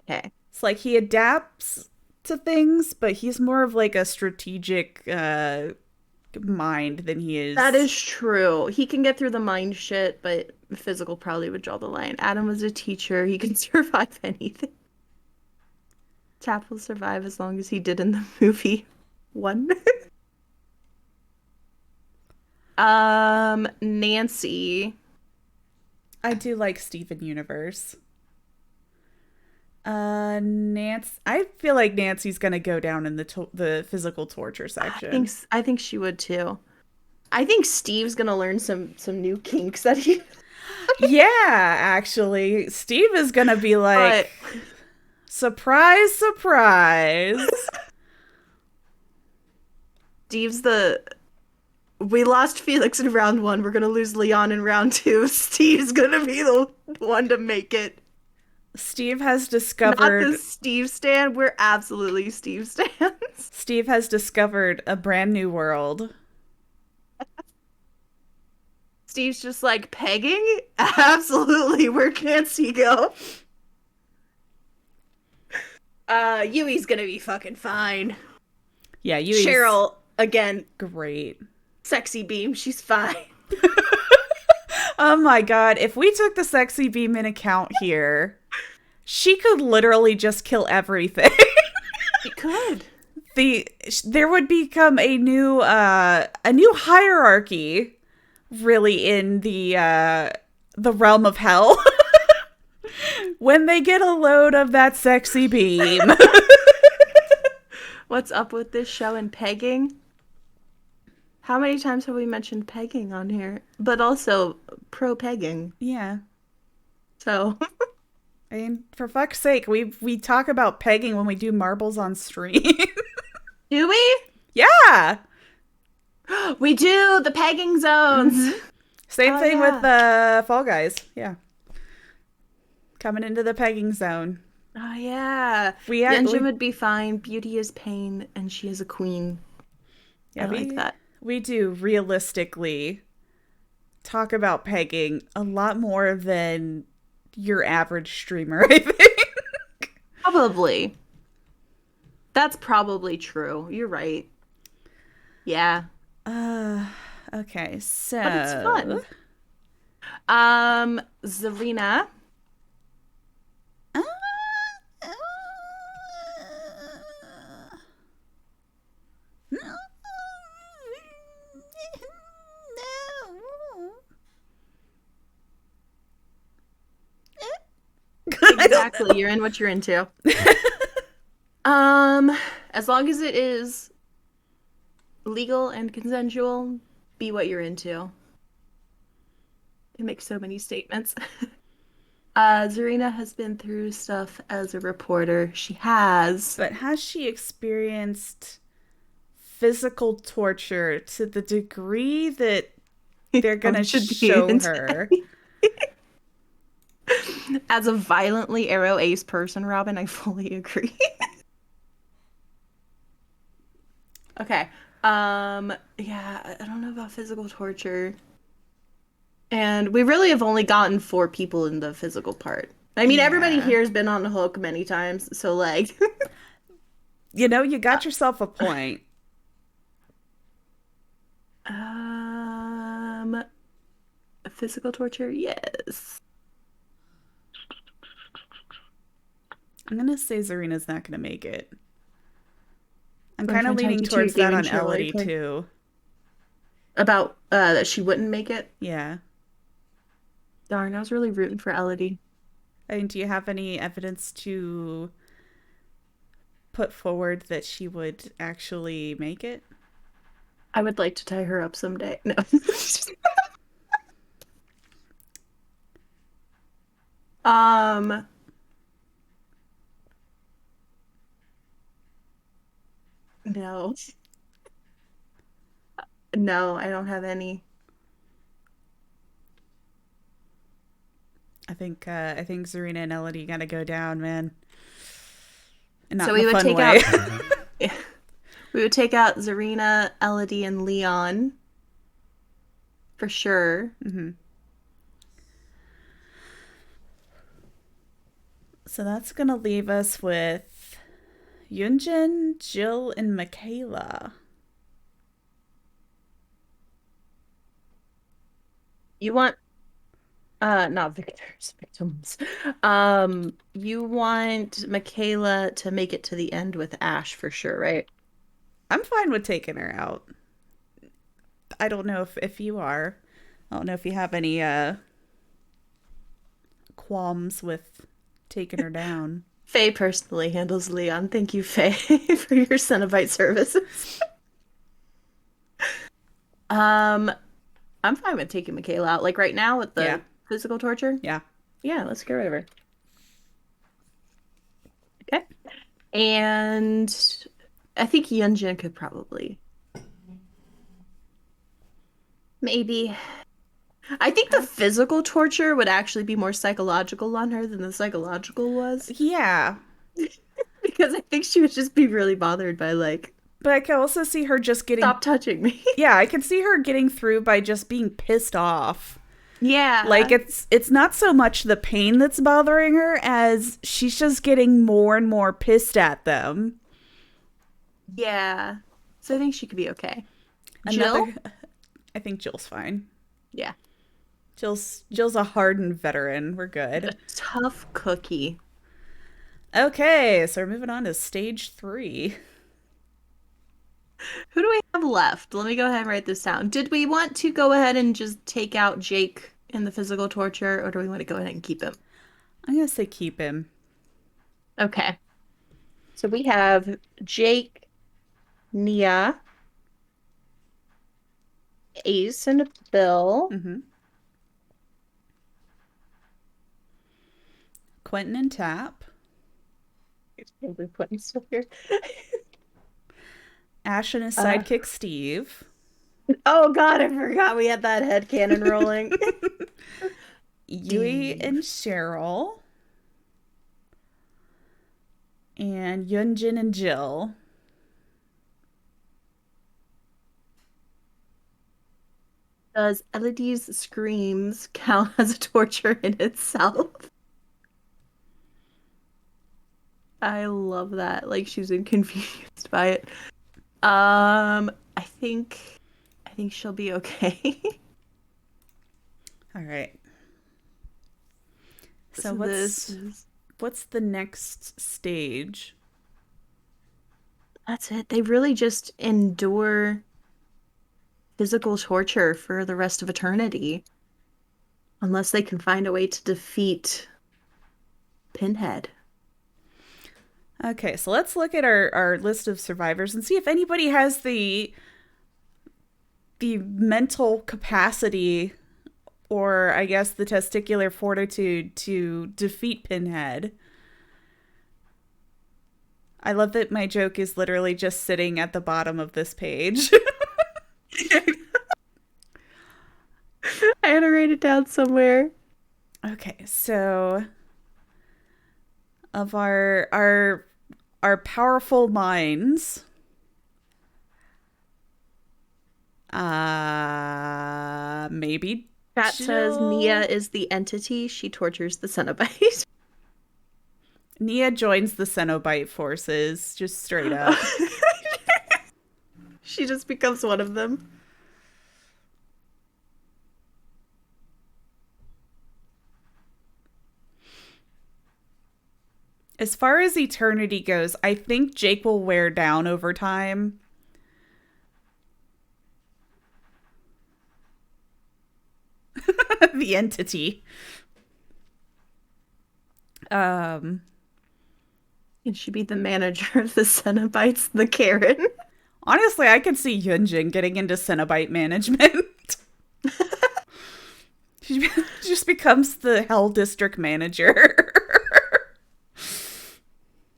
Okay. It's like he adapts to things, but he's more of like a strategic mind than he is. That is true. He can get through the mind shit, but physical probably would draw the line. Adam was a teacher. He can survive anything. Tap will survive as long as he did in the movie. One. Nancy. I do like Steven Universe. Nancy. I feel like Nancy's gonna go down in the physical torture section. I think she would too. I think Steve's gonna learn some new kinks that he. Yeah, actually, Steve is gonna be like, But surprise, surprise. Steve's the. We lost Felix in round one. We're gonna lose Leon in round two. Steve's gonna be the one to make it. Steve has Not the discovered. Steve stand. We're absolutely Steve stands. Steve has discovered a brand new world. Steve's just like pegging. Absolutely. Where can't he go? Yui's gonna be fucking fine. Yeah, you. Cheryl again. Great. Sexy beam. She's fine. Oh my god, if we took the sexy beam in account here, she could literally just kill everything. She could. There would become a new hierarchy really in the realm of hell when they get a load of that sexy beam. What's up with this show and pegging? How many times have we mentioned pegging on here? But also pro pegging. Yeah. So I mean, for fuck's sake, we talk about pegging when we do marbles on stream. do we? Yeah. We do the pegging zones. Mm-hmm. Same Oh, thing yeah. with Fall Guys. Yeah. Coming into the pegging zone. Oh yeah. We Yunjin would be fine. Beauty is pain, and she is a queen. Yeah, I like that. We do realistically talk about pegging a lot more than your average streamer, I think. Probably. That's probably true. You're right. Yeah. Okay, so But it's fun. Zarina. Uh, Exactly. You're in what you're into. As long as it is legal and consensual, be what you're into. It makes so many statements. Zarina has been through stuff as a reporter. She has. But has she experienced physical torture to the degree that they're gonna show her? As a violently arrow ace person, Robin, I fully agree. Okay. Yeah, I don't know about physical torture. And we really have only gotten 4 people in the physical part. I mean, everybody Yeah. here has been on the hook many times, so like You know, you got yourself a point. physical torture, yes. I'm gonna say Zarina's not gonna make it. I'm I'm kind of trying to leaning talk you to towards your that on gaming chair really Elodie quick. too. About that she wouldn't make it. Yeah. Darn, I was really rooting for Elodie. I mean, do you have any evidence to put forward that she would actually make it? I would like to tie her up someday. No. um no. No, I don't have any. I think Zarina and Elodie gotta go down, man. And not So in we a would fun take way. out we would take out Zarina, Elodie, and Leon. For sure. Hmm. So that's gonna leave us with Yunjin, Jill, and Michaela. You want not victors, victims. You want Michaela to make it to the end with Ash for sure, right? I'm fine with taking her out. I don't know if you are. I don't know if you have any qualms with taking her down. Faye personally handles Leon. Thank you, Faye, for your Cenobite services. Um, I'm fine with taking Michaela out. Like right now with Yeah. the physical torture. Yeah. Yeah, let's get rid of her. Okay. And I think Yunjin could probably. Maybe. I think the physical torture would actually be more psychological on her than the psychological was. Yeah. Because I think she would just be really bothered by like, But I can also see her just getting, stop touching me. yeah, I can see her getting through by just being pissed off. Like Yeah. it's not so much the pain that's bothering her as she's just getting more and more pissed at them. Yeah. So I think she could be okay. Jill? Another I think Jill's fine. Yeah. Jill's a hardened veteran. We're A good. tough cookie. Okay, so we're moving on to stage 3. Who do we have left? Let me go ahead and write this down. Did we want to go ahead and just take out Jake in the physical torture, or do we want to go ahead and keep him? I'm gonna say keep him. Okay. So we have Jake, Nia, Ace, and Bill. Mm-hmm. Quentin and Tap. Probably putting stuff here. Ash and his Uh, sidekick Steve. oh God, I forgot we had that head cannon rolling. Yui and Cheryl. And Yunjin and Jill. Does Elodie's screams count as a torture in itself? I love that. Like she's been confused by it. I think she'll be okay. All right. So So this is what's the next stage? that's it. They really just endure physical torture for the rest of eternity. Unless they can find a way to defeat Pinhead. Okay, so let's look at our list of survivors and see if anybody has the mental capacity or I guess the testicular fortitude to defeat Pinhead. I love that my joke is literally just sitting at the bottom of this page. I had to write it down somewhere. Okay, so of our powerful minds, maybe Chat says Nia Jill. is the entity. She tortures the Cenobite. Nia joins the Cenobite forces, just straight up. She just becomes one of them. As far as eternity goes, I think Jake will wear down over time. The entity. Can she be the manager of the Cenobites, the Karen? Honestly, I could see Yunjin getting into Cenobite management. She just becomes the Hell District manager.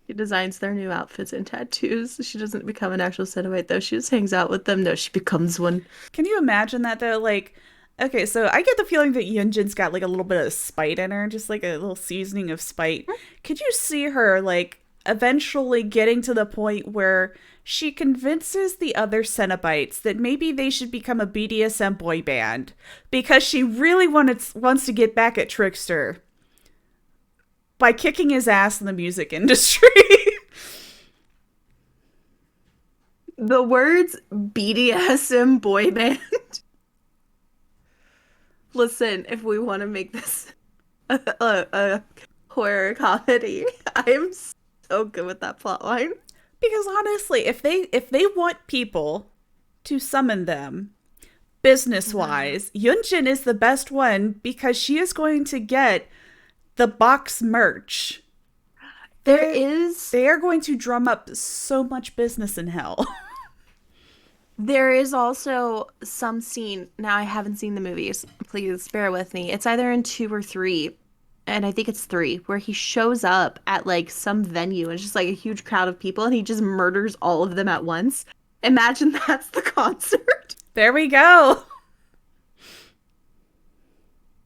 She designs their new outfits and tattoos. She doesn't become an actual Cenobite, though. She just hangs out with them. No, she becomes one. Can you imagine that, though? Like, okay, so I get the feeling that Yunjin's got, like, a little bit of spite in her, just, like, a little seasoning of spite. Could you see her, like, eventually getting to the point where she convinces the other Cenobites that maybe they should become a BDSM boy band because she really wants to get back at Trickster by kicking his ass in the music industry? The words BDSM boy band. Listen, if we want to make this a horror comedy, I am so good with that plotline. Because honestly, if they want people to summon them business-wise, Yunjin is the best one because she is going to get the box merch. There They is they are going to drum up so much business in hell. there is also some scene. Now I haven't seen the movies. Please bear with me. It's either in 2 or 3, and I think it's 3, where he shows up at like some venue and it's just like a huge crowd of people and he just murders all of them at once. Imagine that's the concert. There we go.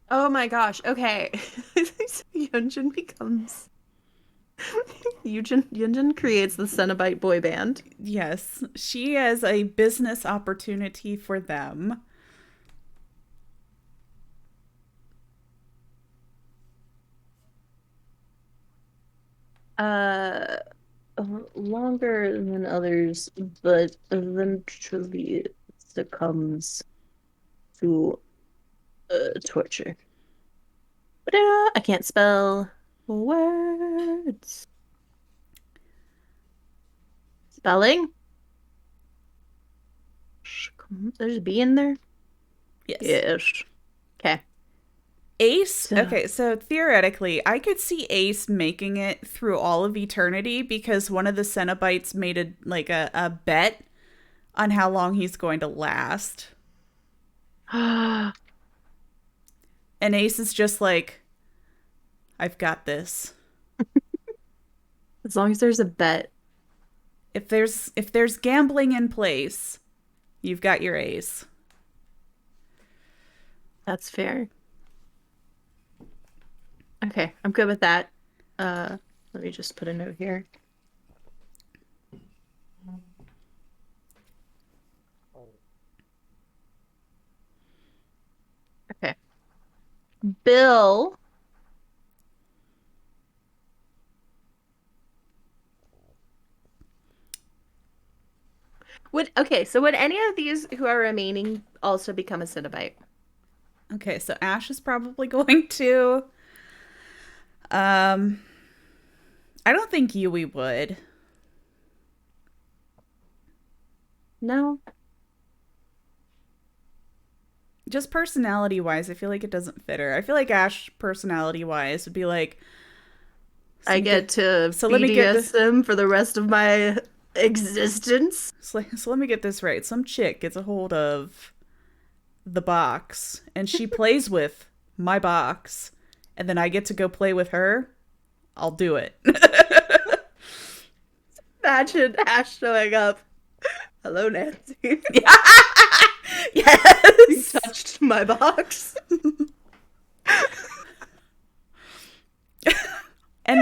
Oh my gosh. Okay. Yunjin becomes Yunjin creates the Cenobite boy band. Yes, she has a business opportunity for them. Uh, Longer than others, but eventually succumbs to torture. I can't spell words. Spelling? There's a B in there? Yes. Yes. Okay. Ace, So, okay, so theoretically, I could see Ace making it through all of eternity because one of the Cenobites made a bet on how long he's going to last. as And Ace is just like, I've got this. long as there's a bet. If there's gambling in place, you've got your Ace. That's fair. Okay, I'm good with that. Let me just put a note here. Okay. Bill. So would any of these who are remaining also become a Cenobite? Okay, so Ash is probably going to. Um, I don't think Yui would. No. Just personality wise, I feel like it doesn't fit her. I feel like Ash, personality wise, would be like, I get to so let me get BDSM for the rest of my existence. so let me get this right. Some chick gets a hold of the box and she plays with my box, and then I get to go play with her. I'll do it. Imagine Ash showing up. Hello, Nancy. You Yes. touched my box. And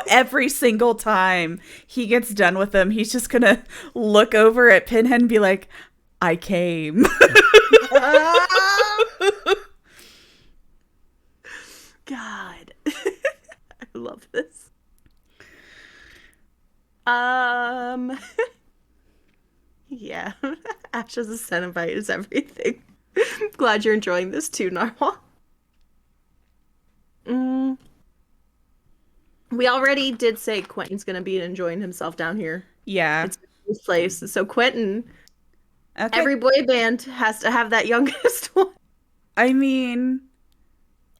every single time he gets done with them, he's just gonna look over at Pinhead and be like, I came. God. I love this. Um yeah. Ash as a Cenobite is everything. Glad you're enjoying this too, Narwhal. Mm. We already did say Quentin's gonna be enjoying himself down here. Yeah. It's his place. So Quentin, Okay. every boy band has to have that youngest one. I mean,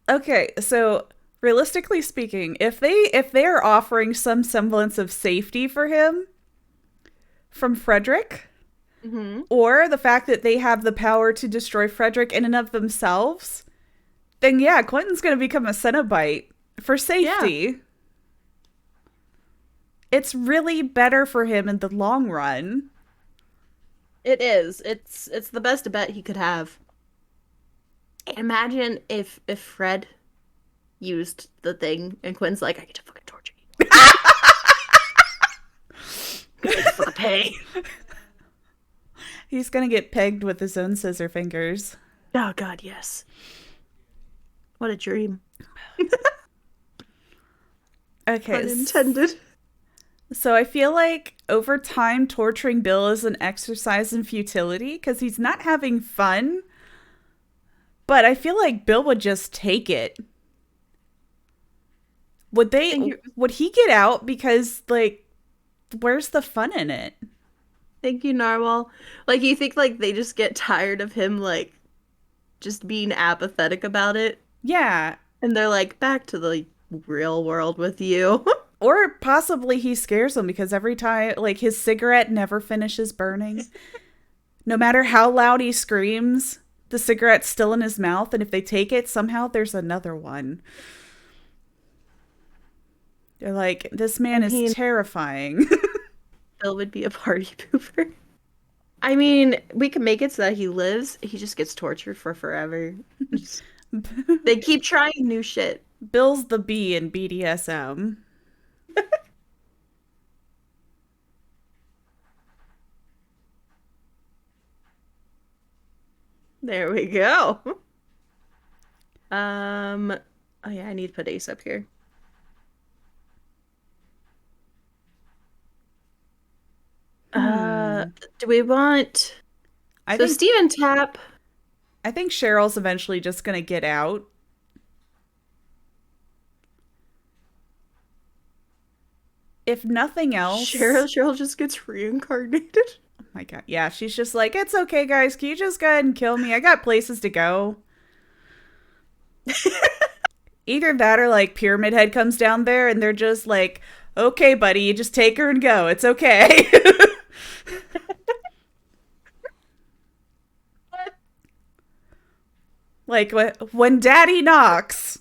okay, so realistically speaking, if they are offering some semblance of safety for him from Frederick, Mm-hmm. or the fact that they have the power to destroy Frederick in and of themselves, then yeah, Quentin's going to become a Cenobite for safety. Yeah. It's really better for him in the long run. It is. It's the best bet he could have. Imagine if Fred used the thing and Quinn's like, I get to fucking torture you. It's for the pay. He's gonna get pegged with his own scissor fingers. Oh God, yes. What a dream. Okay. Unintended. So I feel like over time torturing Bill is an exercise in futility because he's not having fun. But I feel like Bill would just take it. Would he get out? Because, like, where's the fun in it? Thank you, Narwhal. Like, you think, like, they just get tired of him, like, just being apathetic about it? Yeah. And they're like, back to the real world with you. Or possibly he scares them because every time, like, his cigarette never finishes burning. No matter how loud he screams, the cigarette's still in his mouth, and if they take it, somehow there's another one. They're like, this I man is mean, terrifying. Bill would be a party pooper. I mean, we can make it so that he lives. He just gets tortured for forever. Just- they keep trying new shit. Bill's the B in BDSM. There we go. Oh yeah, I need to put Ace up here. Uh, Hmm. do we want I so think Steven Tapp? I think Cheryl's eventually just gonna get out. If nothing else, Cheryl just gets reincarnated. oh my god, yeah, she's just like, it's okay, guys. Can you just go ahead and kill me? I got places to go. Either that or like Pyramid Head comes down there and they're just like, okay, buddy, you just take her and go. It's okay. Like when daddy knocks.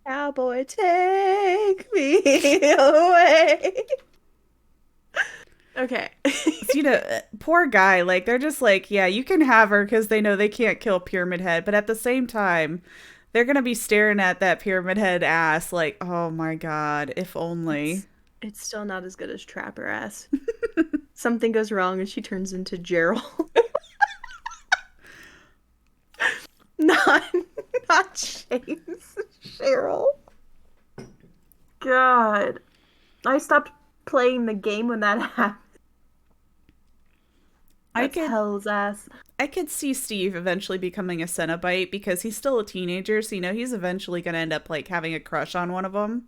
Cowboy, take me away. Okay. So, you know, poor guy. Like, they're just like, yeah, you can have her because they know they can't kill Pyramid Head. But at the same time, they're going to be staring at that Pyramid Head ass like, oh my God, if only. It's still not as good as Trapper Ass. Something goes wrong and she turns into Gerald. not not James. Cheryl. God. I stopped playing the game when that happened. I That's could hell's ass. I could see Steve eventually becoming a Cenobite because he's still a teenager, so you know he's eventually gonna end up like having a crush on one of them.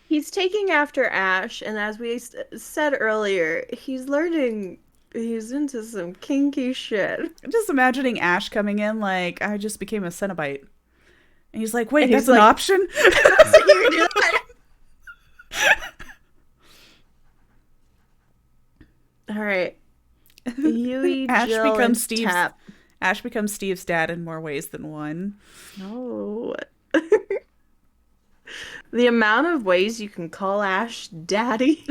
He's taking after Ash, and as we said earlier, he's learning. He's into some kinky shit. I'm just imagining Ash coming in like, I just became a Cenobite. And he's like, wait, And he's that's an like, option? so you can do that? All right. Yui, Ash Jill, and becomes Steve's Tap. Ash becomes Steve's dad in more ways than one. No. The amount of ways you can call Ash daddy.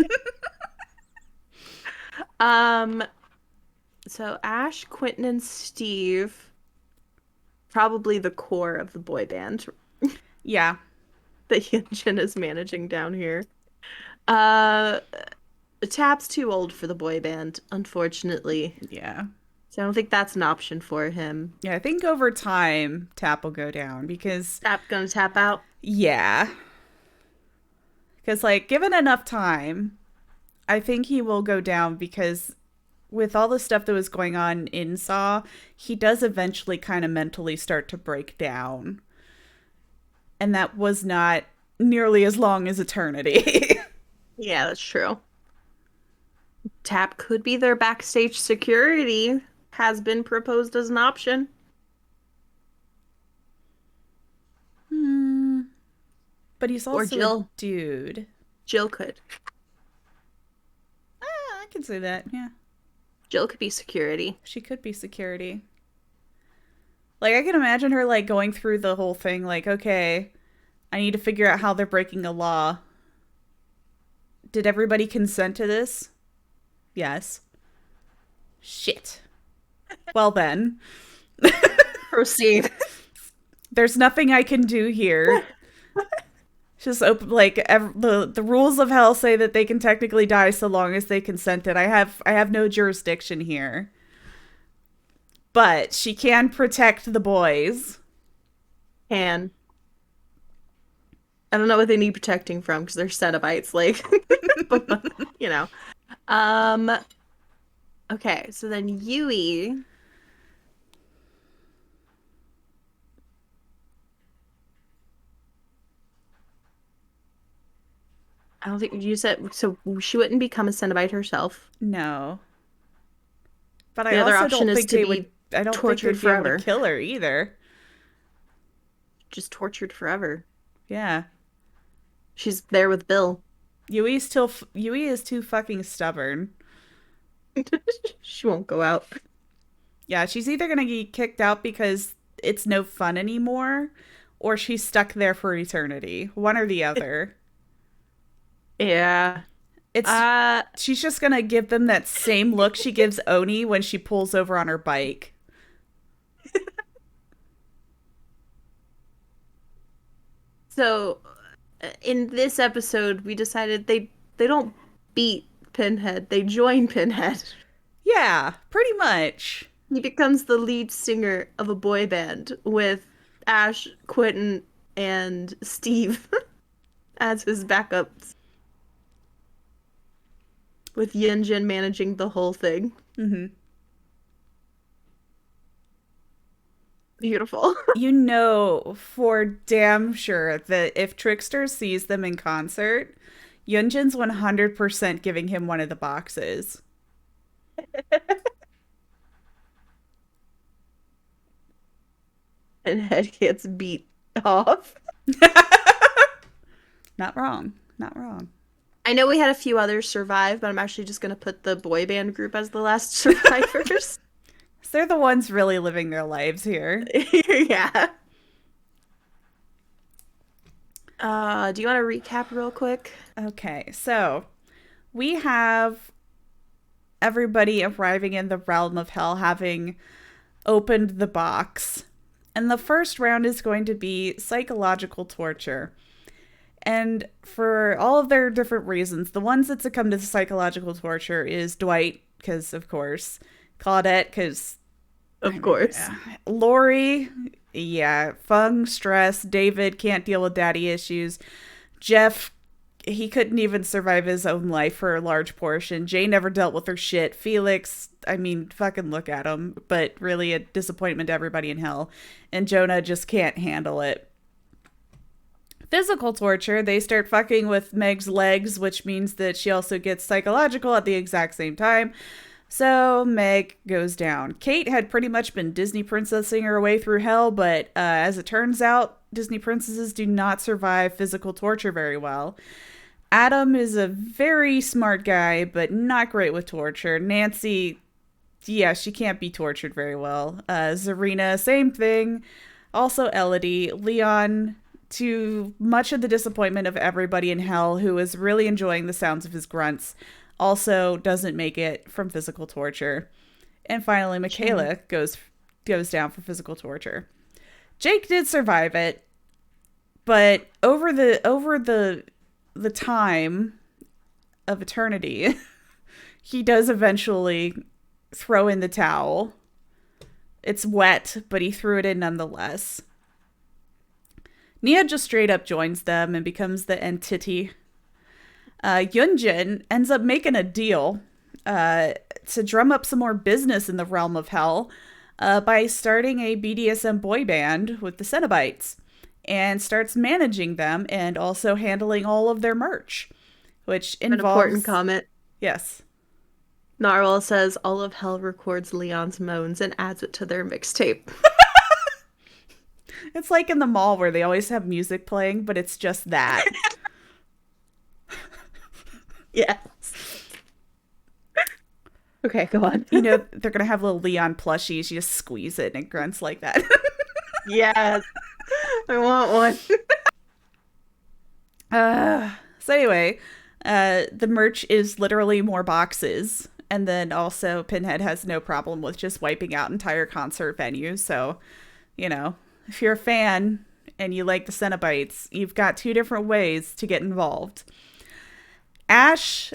Um, so Ash, Quentin, and Steve, probably the core of the boy band Yeah. that Hyunjin is managing down here. Uh, Tap's too old for the boy band, unfortunately. Yeah. So I don't think that's an option for him. Yeah, I think over time Tap will go down because Tap gonna tap out. yeah. Because like given enough time, I think he will go down because with all the stuff that was going on in Saw, he does eventually kind of mentally start to break down. And that was not nearly as long as eternity. Yeah, that's true. Tap could be their backstage security. Has been proposed as an option. Hmm. But he's Or also a Jill. dude. Jill could. Ah, I can say that, yeah. Jill could be security. She could be security. Like, I can imagine her, like, going through the whole thing, like, okay, I need to figure out how they're breaking a law. Did everybody consent to this? Yes. Shit. Well then. Proceed. There's nothing I can do here. Just open, like, the rules of hell say that they can technically die so long as they consented. I have no jurisdiction here. But she can protect the boys. Can. I don't know what they need protecting from because they're Cenobites, like, you know. Um, okay, so then Yui. I don't think you said so. She wouldn't become a Cenobite herself. No. But I The other also option don't is think to they would. be I don't think tortured they'd be able to forever. kill her either. Just tortured forever. Yeah. She's there with Bill. Yui is too fucking stubborn. She won't go out. Yeah, she's either gonna get kicked out because it's no fun anymore, or she's stuck there for eternity. One or the other. Yeah. It's Uh, she's just gonna give them that same look she gives Oni when she pulls over on her bike. so in this episode, we decided they don't beat Pinhead. They join Pinhead. Yeah, pretty much. He becomes the lead singer of a boy band with Ash, Quentin, and Steve as his backups, with Yunjin managing the whole thing. Hmm. Beautiful. You know for damn sure that if Trickster sees them in concert, Yunjin's 100% giving him one of the boxes. Pinhead gets beat off. Not wrong. Not wrong. I know we had a few others survive, but I'm actually just gonna put the boy band group as the last survivors. So they're the ones really living their lives here. Yeah. Do you want to recap real quick? Okay, so we have everybody arriving in the realm of hell having opened the box. And the first round is going to be psychological torture. And for all of their different reasons, the ones that succumb to psychological torture is Dwight, because of course, Claudette, because Of course. yeah. Lori, yeah, Fung, stress, David can't deal with daddy issues, Jeff, he couldn't even survive his own life for a large portion. Jay never dealt with her shit. Felix, I mean, fucking look at him, but really a disappointment to everybody in hell. And Jonah just can't handle it. Physical torture, they start fucking with Meg's legs, which means that she also gets psychological at the exact same time. So Meg goes down. Kate had pretty much been Disney princessing her way through hell, but as it turns out, Disney princesses do not survive physical torture very well. Adam is a very smart guy, but not great with torture. Nancy, yeah, she can't be tortured very well. Zarina, same thing. Also Elodie. Leon, to much of the disappointment of everybody in hell who is really enjoying the sounds of his grunts, also doesn't make it from physical torture. And finally, Michaela goes down for physical torture. Jake did survive it, but over the time of eternity, he does eventually throw in the towel. It's wet, but he threw it in nonetheless. Nia just straight up joins them and becomes the entity. Yunjin ends up making a deal to drum up some more business in the realm of hell by starting a BDSM boy band with the Cenobites, and starts managing them and also handling all of their merch, which involves... An important comment. Yes. Narwhal says all of hell records Leon's moans and adds it to their mixtape. It's like in the mall where they always have music playing, but it's just that. Yes. Okay, go on. You know, they're going to have little Leon plushies. You just squeeze it and it grunts like that. Yes. I want one. So anyway, the merch is literally more boxes. And then also Pinhead has no problem with just wiping out entire concert venues. So, you know, if you're a fan and you like the Cenobites, you've got two different ways to get involved. Ash,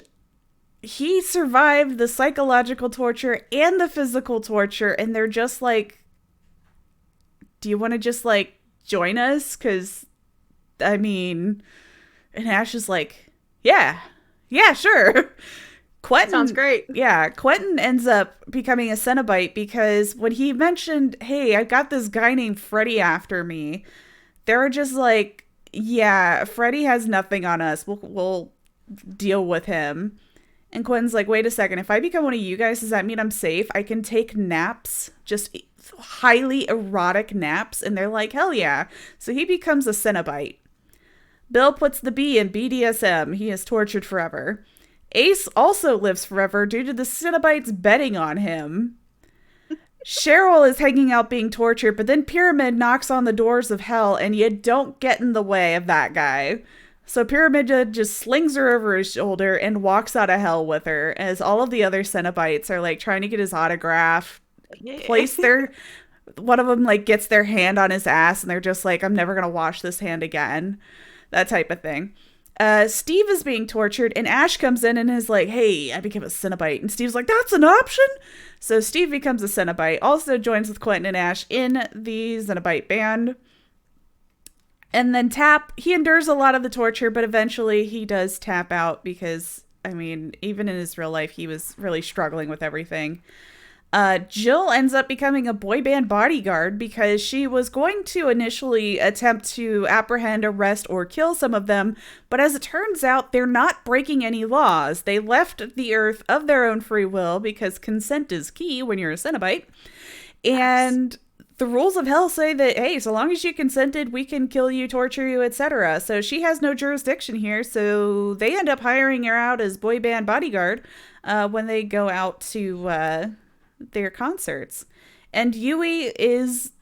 he survived the psychological torture and the physical torture, and they're just like, do you want to just like join us? Because, I mean, and Ash is like, yeah, sure. Quentin, Sounds great. Yeah, Quentin ends up becoming a Cenobite because when he mentioned, hey, I got this guy named Freddy after me, they were just like, yeah, Freddy has nothing on us. We'll deal with him. And Quinn's like, wait a second, if I become one of you guys, does that mean I'm safe? I can take naps, just highly erotic naps. And they're like, hell yeah. So he becomes a Cenobite. Bill puts the B in BDSM. He is tortured forever. Ace also lives forever due to the Cenobites betting on him. Cheryl is hanging out being tortured, but then Pyramid knocks on the doors of hell, and you don't get in the way of that guy. So Pyramid just slings her over his shoulder and walks out of hell with her, as all of the other Cenobites are like trying to get his autograph. Place their one of them like gets their hand on his ass, and they're just like, I'm never gonna wash this hand again. That type of thing. Steve is being tortured, and Ash comes in and is like, hey, I became a Cenobite. And Steve's like, that's an option? So Steve becomes a Cenobite, also joins with Quentin and Ash in the Cenobite band. And then Tap, he endures a lot of the torture, but eventually he does tap out because, I mean, even in his real life, he was really struggling with everything. Jill ends up becoming a boy band bodyguard because she was going to initially attempt to apprehend, arrest, or kill some of them, but as it turns out, they're not breaking any laws. They left the Earth of their own free will because consent is key when you're a Cenobite. And the rules of hell say that, hey, so long as you consented, we can kill you, torture you, etc. So she has no jurisdiction here, so they end up hiring her out as boy band bodyguard when they go out to their concerts. And Yui is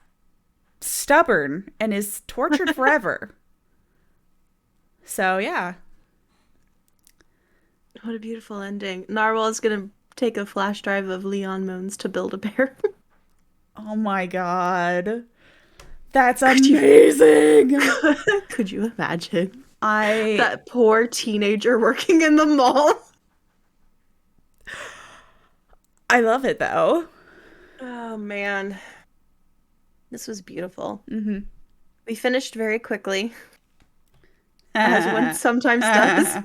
stubborn and is tortured forever. So yeah. What a beautiful ending. Narwhal is gonna take a flash drive of Leon Moons to build a bear. Oh my god. That's amazing. Could you imagine? I That poor teenager working in the mall. love it though. Oh man. This was beautiful. Mm-hmm. We finished very quickly, as one sometimes does.